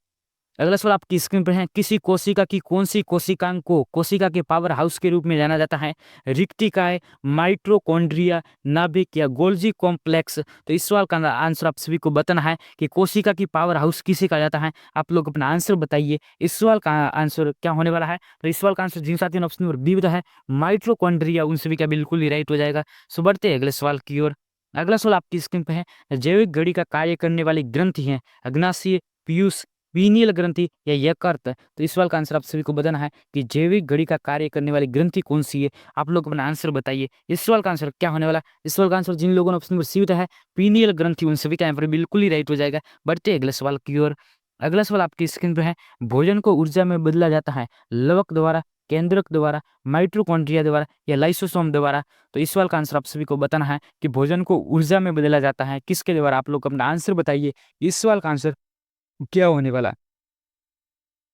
अगला सवाल आपकी स्क्रीन पर है, किसी कोशिका की कौन सी कोशिकांग को कोशिका के पावर हाउस के रूप में जाना जाता है? रिक्तिकाय, माइटोकॉन्ड्रिया, नाभिक या गोल्जी कॉम्प्लेक्स। तो इस सवाल का आंसर आप सभी को बताना है कि कोशिका की पावर हाउस किसे कहा जाता है। आप लोग अपना आंसर बताइए। इस सवाल का आंसर क्या होने वाला है? तो इस सवाल का आंसर जिन साथियों ने ऑप्शन नंबर बी बताया है माइटोकॉन्ड्रिया, उन सभी का बिल्कुल ही राइट हो जाएगा। सो बढ़ते हैं अगले सवाल की ओर। अगला सवाल आपकी स्क्रीन पर है, जैविक घड़ी का कार्य करने वाली ग्रंथि है अग्नाशय, पीयूष, पीनियल ग्रंथि या यकृत। तो इस सवाल का आंसर आप सभी को बताना है कि जैविक घड़ी का कार्य करने वाली ग्रंथि कौन सी है। आप लोग अपना आंसर बताइए। इस सवाल का आंसर क्या होने वाला है? इस सवाल का आंसर जिन लोगों ने ऑप्शन नंबर सी बताया है पीनियल ग्रंथि, उन सभी का यहाँ पर बिल्कुल ही राइट हो जाएगा। बढ़ते अगले सवाल की ओर। अगला सवाल आपकी स्क्रीन पर है, भोजन को ऊर्जा में बदला जाता है लवक द्वारा, केंद्रक द्वारा, माइटोकॉन्ड्रिया द्वारा या लाइसोसोम द्वारा। तो इस सवाल का आंसर आप सभी को बताना है कि भोजन को ऊर्जा में बदला जाता है किसके द्वारा। आप लोग अपना आंसर बताइए। इस सवाल का आंसर क्या होने वाला है?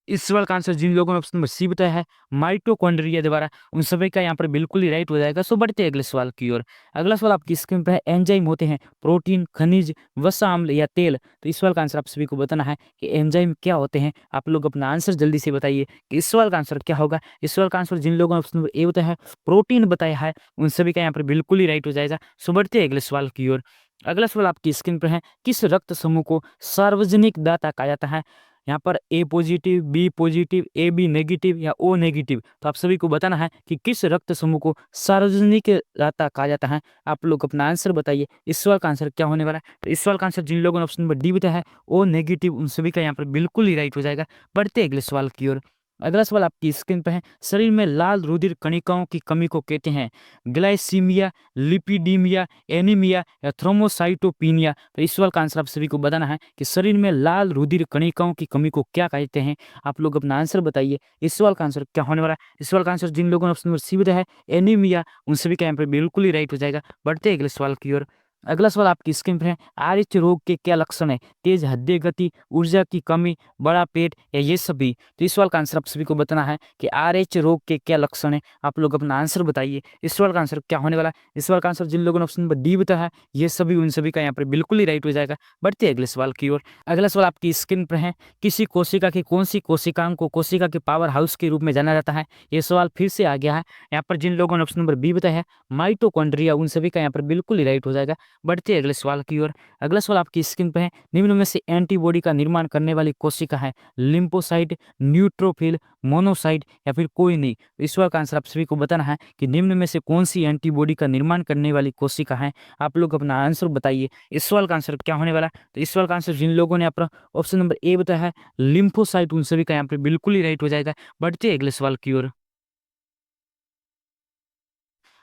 इस सवाल का आंसर जिन लोगों ने ऑप्शन नंबर सी बताया है माइटोकॉन्ड्रिया द्वारा, उन सभी का यहाँ पर बिल्कुल ही राइट हो जाएगा। सो बढ़ते हैं अगले सवाल की ओर। अगला सवाल आपकी स्क्रीन पर है, एंजाइम होते हैं प्रोटीन, खनिज, वसा अम्ल या तेल। तो इस सवाल का आंसर आप सभी को बताना है कि एंजाइम क्या होते हैं। आप लोग अपना आंसर जल्दी से बताइए कि इस सवाल का आंसर क्या होगा। इस सवाल का आंसर जिन लोगों ने ऑप्शन नंबर ए बताया है प्रोटीन बताया है, उन सभी का यहाँ पर बिल्कुल ही राइट हो जाएगा। सो बढ़ते हैं अगले सवाल की ओर। अगला सवाल आपकी स्क्रीन पर है, किस रक्त समूह को सार्वजनिक दाता कहा जाता है? यहाँ पर A positive, B positive, A B negative या ओ नेगेटिव। तो आप सभी को बताना है कि किस रक्त समूह को सार्वजनिक दाता कहा जाता है। आप लोग अपना आंसर बताइए। इस सवाल का आंसर क्या होने वाला है? तो इस सवाल का आंसर जिन लोगों ने ऑप्शन नंबर डी बताया है ओ नेगेटिव, उन सभी का यहाँ पर बिल्कुल ही राइट हो जाएगा। बढ़ते अगले सवाल की ओर। अगला सवाल आपकी स्क्रीन पर है, शरीर में लाल रुधिर कणिकाओं की कमी को कहते हैं ग्लाइसीमिया, लिपिडीमिया, एनीमिया या थ्रोम्बोसाइटोपिनिया। तो इस सवाल का आंसर आप सभी को बताना है कि शरीर में लाल रुधिर कणिकाओं की कमी को क्या कहते हैं। आप लोग अपना आंसर बताइए। इस सवाल का आंसर क्या होने वाला है? इस सवाल का आंसर जिन लोगों ने ऑप्शन नंबर सी बताया है एनीमिया, उन सभी का यहाँ पर बिल्कुल ही राइट हो जाएगा। बढ़ते अगले सवाल की ओर। अगला सवाल आपकी स्क्रीन पर है, आरएच रोग के क्या लक्षण है? तेज हृदय गति, ऊर्जा की कमी, बड़ा पेट या ये सभी। तो इस सवाल का आंसर आप सभी को बताना है कि आरएच रोग के क्या लक्षण है। आप लोग अपना आंसर बताइए। इस सवाल का आंसर क्या होने वाला है? इस सवाल का आंसर जिन लोगों ने ऑप्शन नंबर डी बताया है ये सभी, उन सभी का यहाँ पर बिल्कुल ही राइट हो जाएगा। बढ़ते अगले सवाल की ओर। अगला सवाल आपकी स्क्रीन पर है, किसी कोशिका की कौन सी कोशिकांग को कोशिका के पावर हाउस के रूप में जाना जाता है? ये सवाल फिर से आ गया है। यहाँ पर जिन लोगों ने ऑप्शन नंबर बी बताया है माइटोकॉन्ड्रिया, उन सभी का यहाँ पर बिल्कुल ही राइट हो जाएगा। बढ़ते हैं अगले सवाल की ओर। अगला सवाल आपकी स्क्रीन पे है, निम्न में से एंटीबॉडी का निर्माण करने वाली कोशिका है लिम्फोसाइट, न्यूट्रोफिल, मोनोसाइट या फिर कोई नहीं। तो इस सवाल का आंसर आप सभी को बताना है कि निम्न में से कौन सी एंटीबॉडी का निर्माण करने वाली कोशिका है। आप लोग अपना आंसर बताइए। इस सवाल का आंसर क्या होने वाला है? तो इस सवाल का आंसर जिन लोगों ने अपना ऑप्शन नंबर ए बताया है लिम्फोसाइट, उन सभी का यहाँ पे बिल्कुल ही राइट हो जाएगा। बढ़ते हैं अगले सवाल की ओर।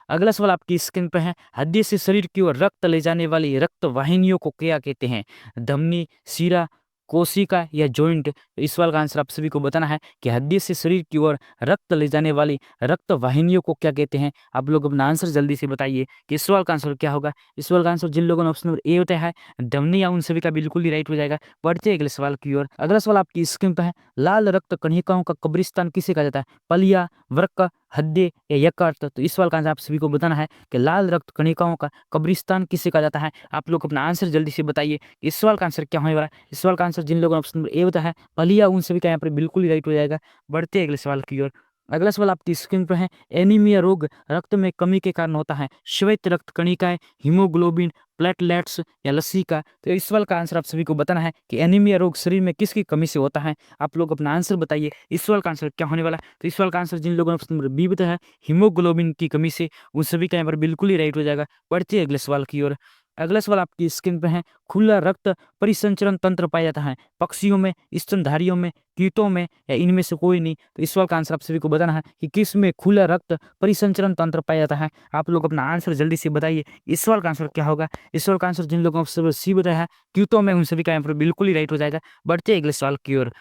अगला सवाल आपकी स्क्रीन पे है, हड्डी से शरीर की ओर रक्त ले जाने वाली रक्त वाहिनियों को क्या कहते हैं? धमनी, शिरा, कोशिका या जॉइंट? तो इस सवाल का आंसर आप सभी को बताना है कि हड्डी से शरीर की ओर रक्त ले जाने वाली रक्त वाहिनियों को क्या कहते हैं। आप लोग अपना आंसर जल्दी से बताइए कि इस सवाल का आंसर क्या होगा। इस सवाल का आंसर जिन लोगों ने ऑप्शन नंबर ए होता है धमनी या उन सभी का बिल्कुल ही राइट हो जाएगा। बढ़ते हैं अगले सवाल की ओर। अगला सवाल आपकी स्क्रीन पर है, लाल रक्त कणिकाओं का कब्रिस्तान किसे कहा जाता है? पलिया, वृक्क, हड्डी या यकृत? तो इस सवाल का आंसर आप सभी को बताना है कि लाल रक्त कणिकाओं का कब्रिस्तान किसे कहा जाता है। आप लोग अपना आंसर जल्दी से बताइए। इस सवाल का आंसर क्या होने वाला है? इस सवाल का आंसर जिन लोगों ने ऑप्शन नंबर ए बताया है पलिया, उन सभी का यहाँ पर बिल्कुल ही राइट हो जाएगा। बढ़ते हैं अगले सवाल की ओर। अगला सवाल आपकी स्क्रीन पर है, एनीमिया रोग रक्त में कमी के कारण होता है? श्वेत रक्त कणिकाएं, हीमोग्लोबिन, प्लेटलेट्स या लसीका? तो इस सवाल का आंसर आप सभी को बताना है कि एनीमिया रोग शरीर में किसकी कमी से होता है। आप लोग अपना आंसर बताइए। इस सवाल का आंसर क्या होने वाला है? तो इस सवाल का आंसर जिन लोगों ने ऑप्शन नंबर बी बताया है हीमोग्लोबिन की कमी से, उन सभी का यहाँ पर बिल्कुल ही राइट हो जाएगा। बढ़ते हैं अगले सवाल की ओर। अगला सवाल आपकी स्क्रीन पे है, खुला रक्त परिसंचरण तंत्र पाया जाता है पक्षियों में, स्तनधारियों में, कीटों में या इनमें से कोई नहीं? तो इस सवाल का आंसर आप सभी को बताना है कि किस में खुला रक्त परिसंचरण तंत्र पाया जाता है। आप लोग अपना आंसर जल्दी से बताइए। इस सवाल का आंसर क्या होगा? इस सवाल का आंसर जिन लोगों को सी बताया है कीटों में, उन सभी का यहाँ पर बिल्कुल ही राइट हो जाएगा। बढ़ते हैं अगले सवाल की ओर।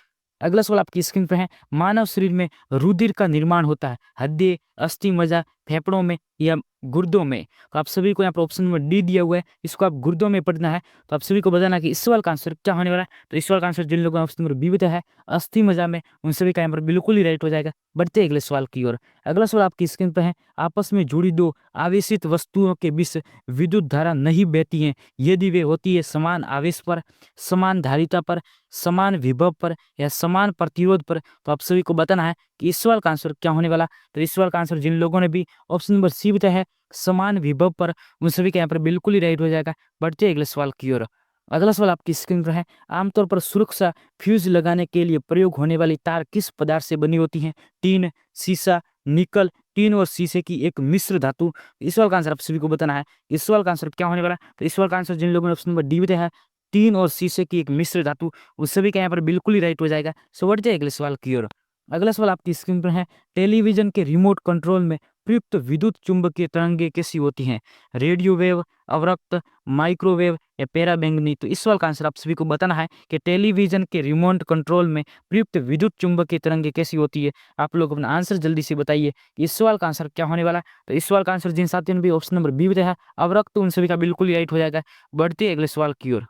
अगला सवाल आपकी स्क्रीन पे है, मानव शरीर में रुधिर का निर्माण होता है हड्डी, अस्थि मज्जा, फेफड़ों में या गुर्दों में? तो आप सभी को यहाँ पर ऑप्शन नंबर डी दिया हुआ है, इसको आप गुर्दों में पढ़ना है। तो आप सभी को बताना कि इस सवाल का आंसर क्या होने वाला है। तो इस सवाल का आंसर जिन लोगों ने ऑप्शन नंबर बी बताया है अस्थि मज्जा में, उन सभी का यहाँ पर बिल्कुल ही राइट हो जाएगा। बढ़ते हैं अगले सवाल की ओर। अगला सवाल आपकी स्क्रीन पर है, आपस में जुड़ी दो आवेशित वस्तुओं के बीच विद्युत धारा नहीं बहती है यदि वे होती है समान आवेश पर, समान धारिता पर, समान विभव पर या समान प्रतिरोध पर? तो आप सभी को बताना है कि इस सवाल का आंसर क्या होने वाला। तो इस सवाल का आंसर जिन लोगों ने भी ऑप्शन नंबर सी बताया है समान विभव पर, उन सभी के यहाँ पर बिल्कुल ही राइट हो जाएगा। बढ़ते हैं अगले सवाल की ओर। अगला सवाल आपकी स्क्रीन पर है, आमतौर पर सुरक्षा फ्यूज लगाने के लिए प्रयोग होने वाली तार किस पदार्थ से बनी होती है? टीन, शीशा, निकल, टीन और शीशे की एक मिश्र धातु? इस सवाल का आंसर आप सभी को बताना है। इस सवाल का आंसर क्या होने वाला? तो इस सवाल का आंसर जिन लोगों ने ऑप्शन नंबर डी बताया है टीन और शीशे की एक मिश्र धातु, उस सभी का यहाँ पर बिल्कुल ही राइट हो जाएगा। सो बढ़ते हैं अगले सवाल की ओर। अगला सवाल आपकी स्क्रीन पर है, टेलीविजन के रिमोट कंट्रोल में प्रयुक्त विद्युत चुंबकीय तरंगे कैसी होती हैं? रेडियो वेव, अवरक्त, माइक्रोवेव या पैराबैंगनी? तो इस सवाल का आंसर आप सभी को बताना है कि टेलीविजन के रिमोट कंट्रोल में प्रयुक्त विद्युत चुंबकीय तरंगे कैसी होती है। आप लोग अपना आंसर जल्दी से बताइए कि इस सवाल का आंसर क्या होने वाला है। तो इस सवाल का आंसर जिन साथियों ने भी ऑप्शन नंबर बी बताया है अवरक्त, उन सभी का बिल्कुल ही राइट हो जाएगा। बढ़ते हैं अगले सवाल की ओर।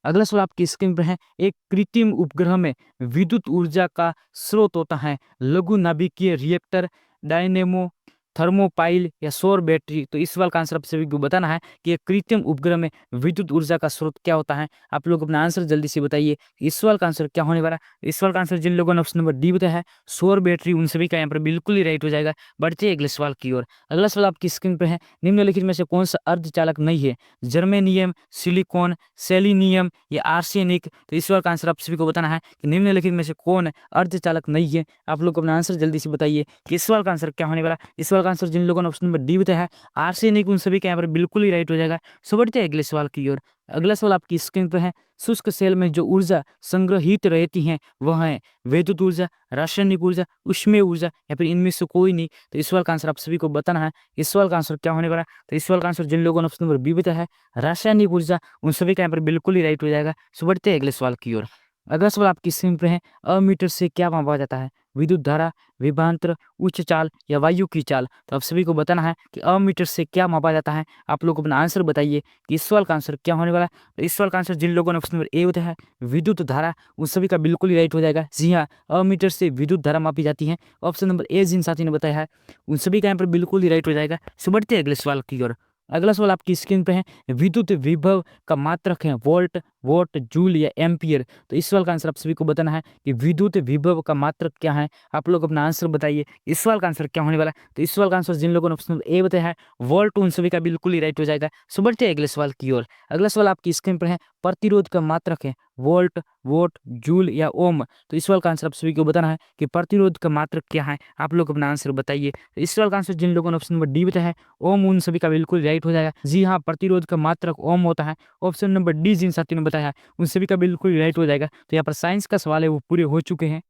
अगला सवाल आपकी स्क्रीन पर है, एक कृत्रिम उपग्रह में विद्युत ऊर्जा का स्रोत होता है लघु नाभिकीय रिएक्टर, डायनेमो, थर्मोपाइल या सौर बैटरी? तो इस सवाल का आंसर आप सभी को बताना है कि एक कृत्रिम उपग्रह में विद्युत ऊर्जा का स्रोत क्या होता है। आप लोग अपना आंसर जल्दी से बताइए। इस सवाल का आंसर क्या होने वाला है। इस सवाल का आंसर जिन लोगों ने ऑप्शन नंबर डी बताया है सौर बैटरी, उन सभी का यहाँ पर बिल्कुल ही राइट हो जाएगा। बढ़ते हैं अगले सवाल की ओर। अगला सवाल आपकी स्क्रीन पर है, निम्नलिखित में से कौन सा अर्धचालक नहीं है? जर्मेनियम, सिलिकॉन, सेलिनियम या आर्सेनिक? तो इस सवाल का आंसर आप सभी को बताना है कि निम्नलिखित में से कौन अर्धचालक नहीं है। आप लोग अपना आंसर जल्दी से बताइए कि इस सवाल का आंसर क्या होने वाला। इस सवाल का आंसर जिन लोगों ने ऑप्शन नंबर डी बताया है आर्सेनिक, उन सभी के यहाँ पर बिल्कुल ही राइट हो जाएगा। सो बढ़ते हैं अगले सवाल की ओर। अगला सवाल आपकी स्क्रीन पर है, शुष्क सेल में जो ऊर्जा संग्रहित रहती है वह है विद्युत ऊर्जा, रासायनिक ऊर्जा, ऊष्मीय ऊर्जा या फिर इनमें से कोई नहीं? तो इस सवाल का आंसर आप सभी को बताना है। इस सवाल का आंसर क्या होने वाला है। तो इस सवाल का आंसर जिन लोगों ने ऑप्शन नंबर बी बताया है रासायनिक ऊर्जा, उन सभी का यहाँ पर बिल्कुल ही राइट हो जाएगा। सो बढ़ते हैं अगले सवाल की ओर। अगला सवाल आपकी स्क्रीन पर है, अमीटर से क्या मापा जाता है? विद्युत धारा, विभवांतर, उच्च चाल या वायु की चाल? तो आप सभी को बताना है कि अमीटर से क्या मापा जाता है। आप लोग अपना आंसर बताइए कि इस सवाल का आंसर क्या होने वाला है। तो इस सवाल का आंसर जिन लोगों ने ऑप्शन नंबर ए बताया है विद्युत धारा, उन सभी का बिल्कुल ही राइट हो जाएगा। जी हाँ, अमीटर से विद्युत धारा मापी जाती है। ऑप्शन नंबर ए जिन साथी ने बताया है उन सभी का यहाँ पर बिल्कुल ही राइट हो जाएगा। सो बढ़ते हैं अगले सवाल की ओर। अगला सवाल आपकी स्क्रीन पे है, विद्युत विभव का मात्रक है वोल्ट, वोट, जूल या एम्पियर। तो इस सवाल का आंसर आप सभी को बताना है कि विद्युत विभव का मात्रक क्या है। आप लोग अपना आंसर बताइए, इस सवाल का आंसर क्या होने वाला है। तो इस सवाल का आंसर जिन लोगों ने ऑप्शन नंबर ए बताया है वोल्ट, उन सभी का बिल्कुल ही राइट हो जाएगा। सो बढ़ते हैं अगले सवाल की ओर। अगला सवाल आपकी स्क्रीन पर है, प्रतिरोध का मात्रक है वोल्ट, वोट, जूल या ओम। तो इस सवाल का आंसर आप सभी को बताना है कि प्रतिरोध का मात्रक क्या है। आप लोग अपना आंसर बताइए। तो इस सवाल का आंसर जिन लोगों ने ऑप्शन नंबर डी बताया है ओम, उन सभी का बिल्कुल राइट हो जाएगा। जी हाँ, प्रतिरोध का मात्रक ओम होता है। ऑप्शन नंबर डी जिन साथियों ने बताया है उन सभी का बिल्कुल राइट हो जाएगा। तो यहाँ पर साइंस का सवाल है वो पूरे हो चुके हैं।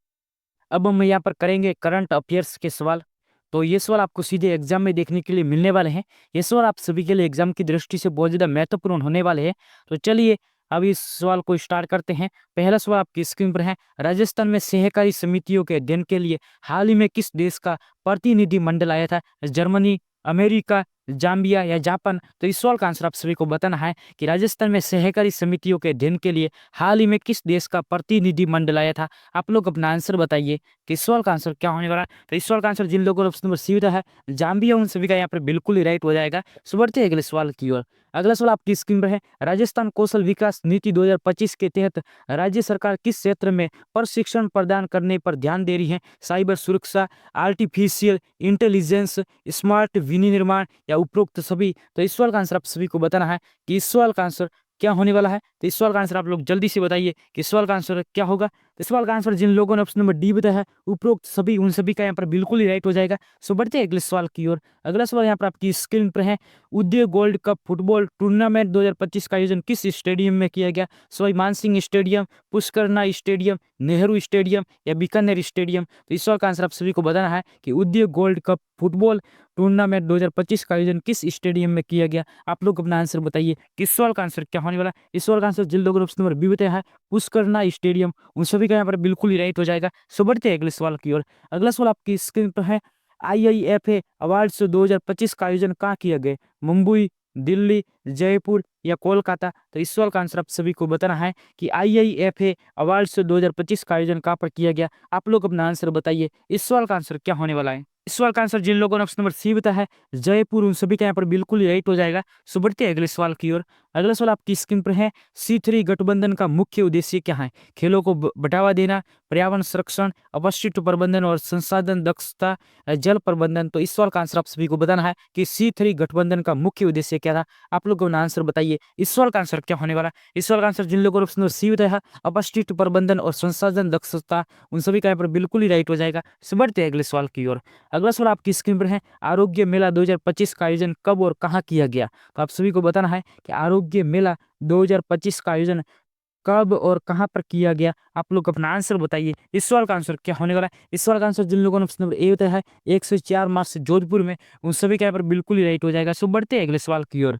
अब हम यहाँ पर करेंगे करंट अफेयर्स के सवाल। तो ये सवाल आपको सीधे एग्जाम में देखने के लिए मिलने वाले हैं। ये सवाल आप सभी के लिए एग्जाम की दृष्टि से बहुत ज़्यादा महत्वपूर्ण होने वाले हैं। तो चलिए अब इस सवाल को स्टार्ट करते हैं। पहला सवाल आपकी स्क्रीन पर है, राजस्थान में सहकारी समितियों के अध्ययन के लिए हाल ही में किस देश का प्रतिनिधि मंडल आया था? जर्मनी, अमेरिका, जाम्बिया या जापान। तो इस सवाल का आंसर आप सभी को बताना है कि राजस्थान में सहकारी समितियों के अध्ययन के लिए हाल ही में किस देश का प्रतिनिधि मंडल आया था। आप लोग अपना आंसर बताइए कि इस सवाल का आंसर क्या होने वाला है। तो इस सवाल का आंसर जिन लोगों ने ऑप्शन नंबर सी है जाम्बिया, उन सभी का यहाँ पर बिल्कुल ही राइट हो जाएगा। सो बढ़ते हैं अगले सवाल की ओर। अगला सवाल आपकी स्क्रीन पर है, राजस्थान कौशल विकास नीति 2025 के तहत राज्य सरकार किस क्षेत्र में प्रशिक्षण प्रदान करने पर ध्यान दे रही है? साइबर सुरक्षा, आर्टिफिशियल इंटेलिजेंस, स्मार्ट विनिर्माण या उपरोक्त सभी। तो इस सवाल का आंसर आप सभी को बताना है कि इस सवाल का आंसर क्या होने वाला है। तो इस सवाल का आंसर आप लोग जल्दी से बताइए कि इस सवाल का आंसर क्या होगा। तो इस सवाल का आंसर जिन लोगों ने ऑप्शन नंबर डी बताया है उपरोक्त सभी, उन सभी का यहाँ पर बिल्कुल ही राइट हो जाएगा। सो बढ़ते हैं अगले सवाल की ओर। अगला सवाल यहाँ पर आपकी स्क्रीन पर है, उद्योग गोल्ड कप फुटबॉल टूर्नामेंट 2025 का आयोजन किस स्टेडियम में किया गया? Sawai Mansingh stadium, Pushkarna stadium, Nehru stadium या बीकानेर स्टेडियम। तो इस सवाल का आंसर आप सभी को बताना है कि उद्योग गोल्ड कप फुटबॉल टूर्नामेंट 2025 का आयोजन किस स्टेडियम में किया गया। आप लोग अपना आंसर बताइए कि इस सवाल का आंसर क्या होने वाला है। इस सवाल का आंसर जिन लोगों ने ऑप्शन नंबर बी बताया है पुष्करना स्टेडियम, उन सभी का यहाँ पर बिल्कुल ही राइट हो जाएगा। सो बढ़ते हैं अगले सवाल की ओर। अगला सवाल आपकी स्क्रीन पर है, आईआईएफए अवार्ड्स 2025 का आयोजन कहाँ किया गया? मुंबई, दिल्ली, जयपुर या कोलकाता। तो इस सवाल का आंसर आप सभी को बताना है कि आईआईएफए अवार्ड्स 2025 का आयोजन कहाँ पर किया गया। आप लोग अपना आंसर बताइए, इस सवाल का आंसर क्या होने वाला है। इस सवाल का आंसर जिन लोगों ने ऑप्शन नंबर सी बताया है जयपुर, उन सभी का यहाँ पर बिल्कुल ही राइट हो जाएगा। सो बढ़ते हैं अगले सवाल की ओर। अगला सवाल आपकी स्क्रीन पर है, C3 गठबंधन का मुख्य उद्देश्य क्या है? खेलों को बढ़ावा देना, पर्यावरण संरक्षण, अपशिष्ट प्रबंधन और संसाधन दक्षता, जल प्रबंधन। तो इस सवाल का आंसर आप सभी को बताना है कि C3 गठबंधन का मुख्य उद्देश्य क्या था। आप लोग अपना आंसर बताइए, इस सवाल का आंसर क्या होने वाला है। इस सवाल का आंसर जिन लोगों ने ऑप्शन नंबर सी बताया है अपशिष्ट प्रबंधन और संसाधन दक्षता, उन सभी का यहाँ पर बिल्कुल ही राइट हो जाएगा। सो बढ़ते हैं अगले सवाल की ओर। अगला सवाल आपकी स्क्रीन पर है, आरोग्य मेला 2025 का आयोजन कब और कहाँ किया गया? तो आप सभी को बताना है कि आरोग्य मेला 2025 का आयोजन कब और कहाँ पर किया गया। आप लोग अपना आंसर बताइए, इस सवाल का आंसर क्या होने वाला है। इस सवाल का आंसर जिन लोगों ने ऑप्शन नंबर ए बताया है 1 से 4 मार्च से जोधपुर में, उन सभी के यहाँ पर बिल्कुल ही राइट हो जाएगा। सो बढ़ते हैं अगले सवाल की ओर।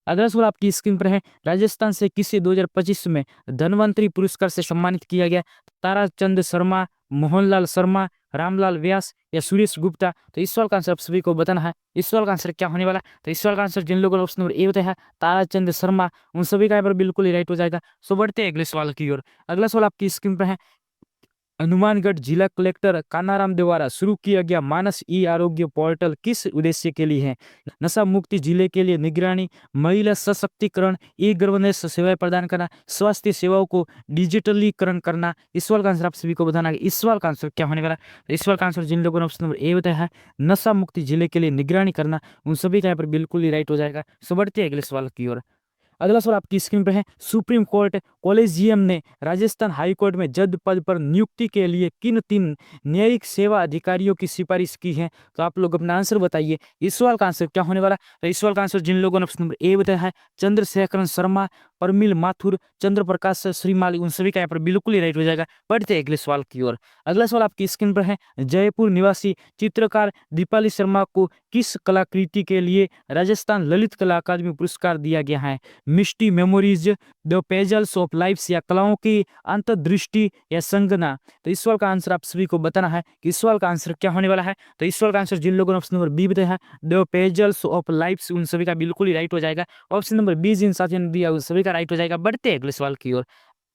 अगला सवाल आपकी स्क्रीन पर है, राजस्थान से किसे 2025 में धनवंतरी पुरस्कार से सम्मानित किया गया? ताराचंद शर्मा, मोहनलाल शर्मा, रामलाल व्यास या सुरेश गुप्ता। तो इस सवाल का आंसर आप सभी को बताना है, इस सवाल का आंसर क्या होने वाला है। तो इस सवाल का आंसर जिन लोगों ने ऑप्शन नंबर ए बताया है ताराचंद शर्मा, उन सभी का यहाँ पर बिल्कुल ही राइट हो जाएगा। सो बढ़ते हैं अगले सवाल की ओर। अगला सवाल आपकी स्क्रीन पर है, हनुमानगढ़ जिला कलेक्टर कानाराम द्वारा शुरू किया गया मानस ई आरोग्य पोर्टल किस उद्देश्य के लिए है? नशा मुक्ति जिले के लिए निगरानी, महिला सशक्तिकरण, ई गवर्नेंस सेवाएं प्रदान करना, स्वास्थ्य सेवाओं को डिजिटलीकरण करना। इस सवाल का आंसर आप सभी को बताना है, इस सवाल का आंसर क्या होने वाला है। इस सवाल का आंसर जिन लोगों ने ऑप्शन नंबर ए बताया है नशा मुक्ति जिले के लिए निगरानी करना, उन सभी का यहाँ पर बिल्कुल ही राइट हो जाएगा। सो बढ़ते हैं अगले सवाल की ओर। अगला सवाल आपकी स्क्रीन पर है, सुप्रीम कोर्ट कॉलेजियम ने राजस्थान हाई कोर्ट में जज पद पर नियुक्ति के लिए किन 3 न्यायिक सेवा अधिकारियों की सिफारिश की है? तो आप लोग अपना आंसर बताइए, इस सवाल का आंसर क्या होने वाला है। तो इस सवाल का आंसर जिन लोगों ने ऑप्शन नंबर ए बताया है चंद्रशेखरन शर्मा, परमिल माथुर, चंद्र प्रकाश श्रीमाली, उन सभी का यहाँ पर बिल्कुल ही राइट हो जाएगा। बढ़ते हैं अगले सवाल की ओर। अगला सवाल आपकी स्क्रीन पर है, जयपुर निवासी चित्रकार दीपाली शर्मा को किस कलाकृति के लिए राजस्थान ललित कला अकादमी पुरस्कार दिया गया है? मिस्टी मेमोरीज, द पेजल्स ऑफ लाइफ्स या कलाओं की अंतर्दृष्टि या संगना। तो इस सवाल का आंसर आप सभी को बताना है कि इस सवाल का आंसर क्या होने वाला है। तो इस सवाल का आंसर जिन लोगों ने ऑप्शन नंबर बी बताया है द पेजल्स ऑफ लाइफ्स, उन सभी का बिल्कुल ही राइट हो जाएगा। ऑप्शन नंबर बी जिन साथियों ने दिया उन सभी का राइट हो जाएगा। बढ़ते हैं अगले सवाल की ओर।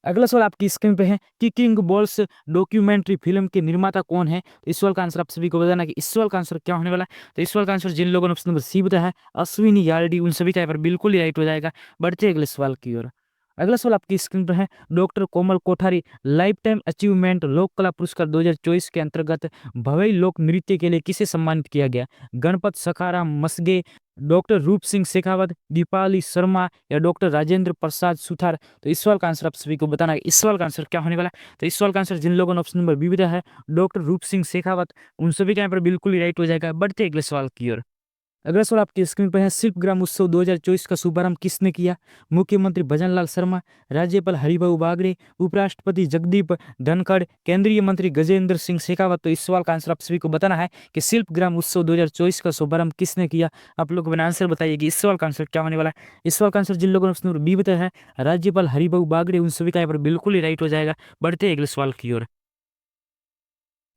अगला सवाल आपकी स्क्रीन पे है कि किंग बॉल्स डॉक्यूमेंट्री फ़िल्म के निर्माता कौन है? तो इस सवाल का आंसर आप सभी को बताना है कि इस सवाल का आंसर क्या होने वाला है? तो इस सवाल का आंसर जिन लोगों ने ऑप्शन नंबर सी बताया है, अश्विनी यार्डी, उन सभी का यहाँ पर बिल्कुल ही राइट हो जाएगा। बढ़ते हैं अगले सवाल की ओर। अगला सवाल आपकी स्क्रीन पर है, डॉक्टर कोमल कोठारी लाइफ टाइम अचीवमेंट लोक कला पुरस्कार 2024 के अंतर्गत भवई लोक नृत्य के लिए किसे सम्मानित किया गया? गणपत सखाराम मसगे, डॉक्टर रूप सिंह शेखावत, दीपाली शर्मा या डॉक्टर राजेंद्र प्रसाद सुथार? तो इस सवाल का आंसर आप सभी को बताना है, इस सवाल का आंसर क्या होने वाला है? तो इस सवाल का आंसर जिन लोगों ने ऑप्शन नंबर बी बताया है, डॉक्टर रूप सिंह शेखावत, उन सभी का यहाँ पर बिल्कुल ही राइट हो जाएगा। बढ़ते हैं अगले सवाल की ओर। अगला सवाल आपकी स्क्रीन पर है, शिल्पग्राम उत्सव 2024 का शुभारंभ किसने किया? मुख्यमंत्री भजनलाल शर्मा, राज्यपाल हरिभाऊ बागड़े, उपराष्ट्रपति जगदीप धनखड़, केंद्रीय मंत्री गजेंद्र सिंह शेखावत? तो इस सवाल का आंसर आप सभी को बताना है कि शिल्पग्राम उत्सव 2024 का शुभारंभ किसने किया? आप लोग अपना आंसर बताइए कि इस सवाल का आंसर क्या होने वाला है? इस सवाल का आंसर जिन लोगों ने ऑप्शन नंबर बी बताया है, राज्यपाल हरिभाऊ बागड़े, उन सभी का यहाँ पर बिल्कुल ही राइट हो जाएगा। बढ़ते हैं अगले सवाल की ओर।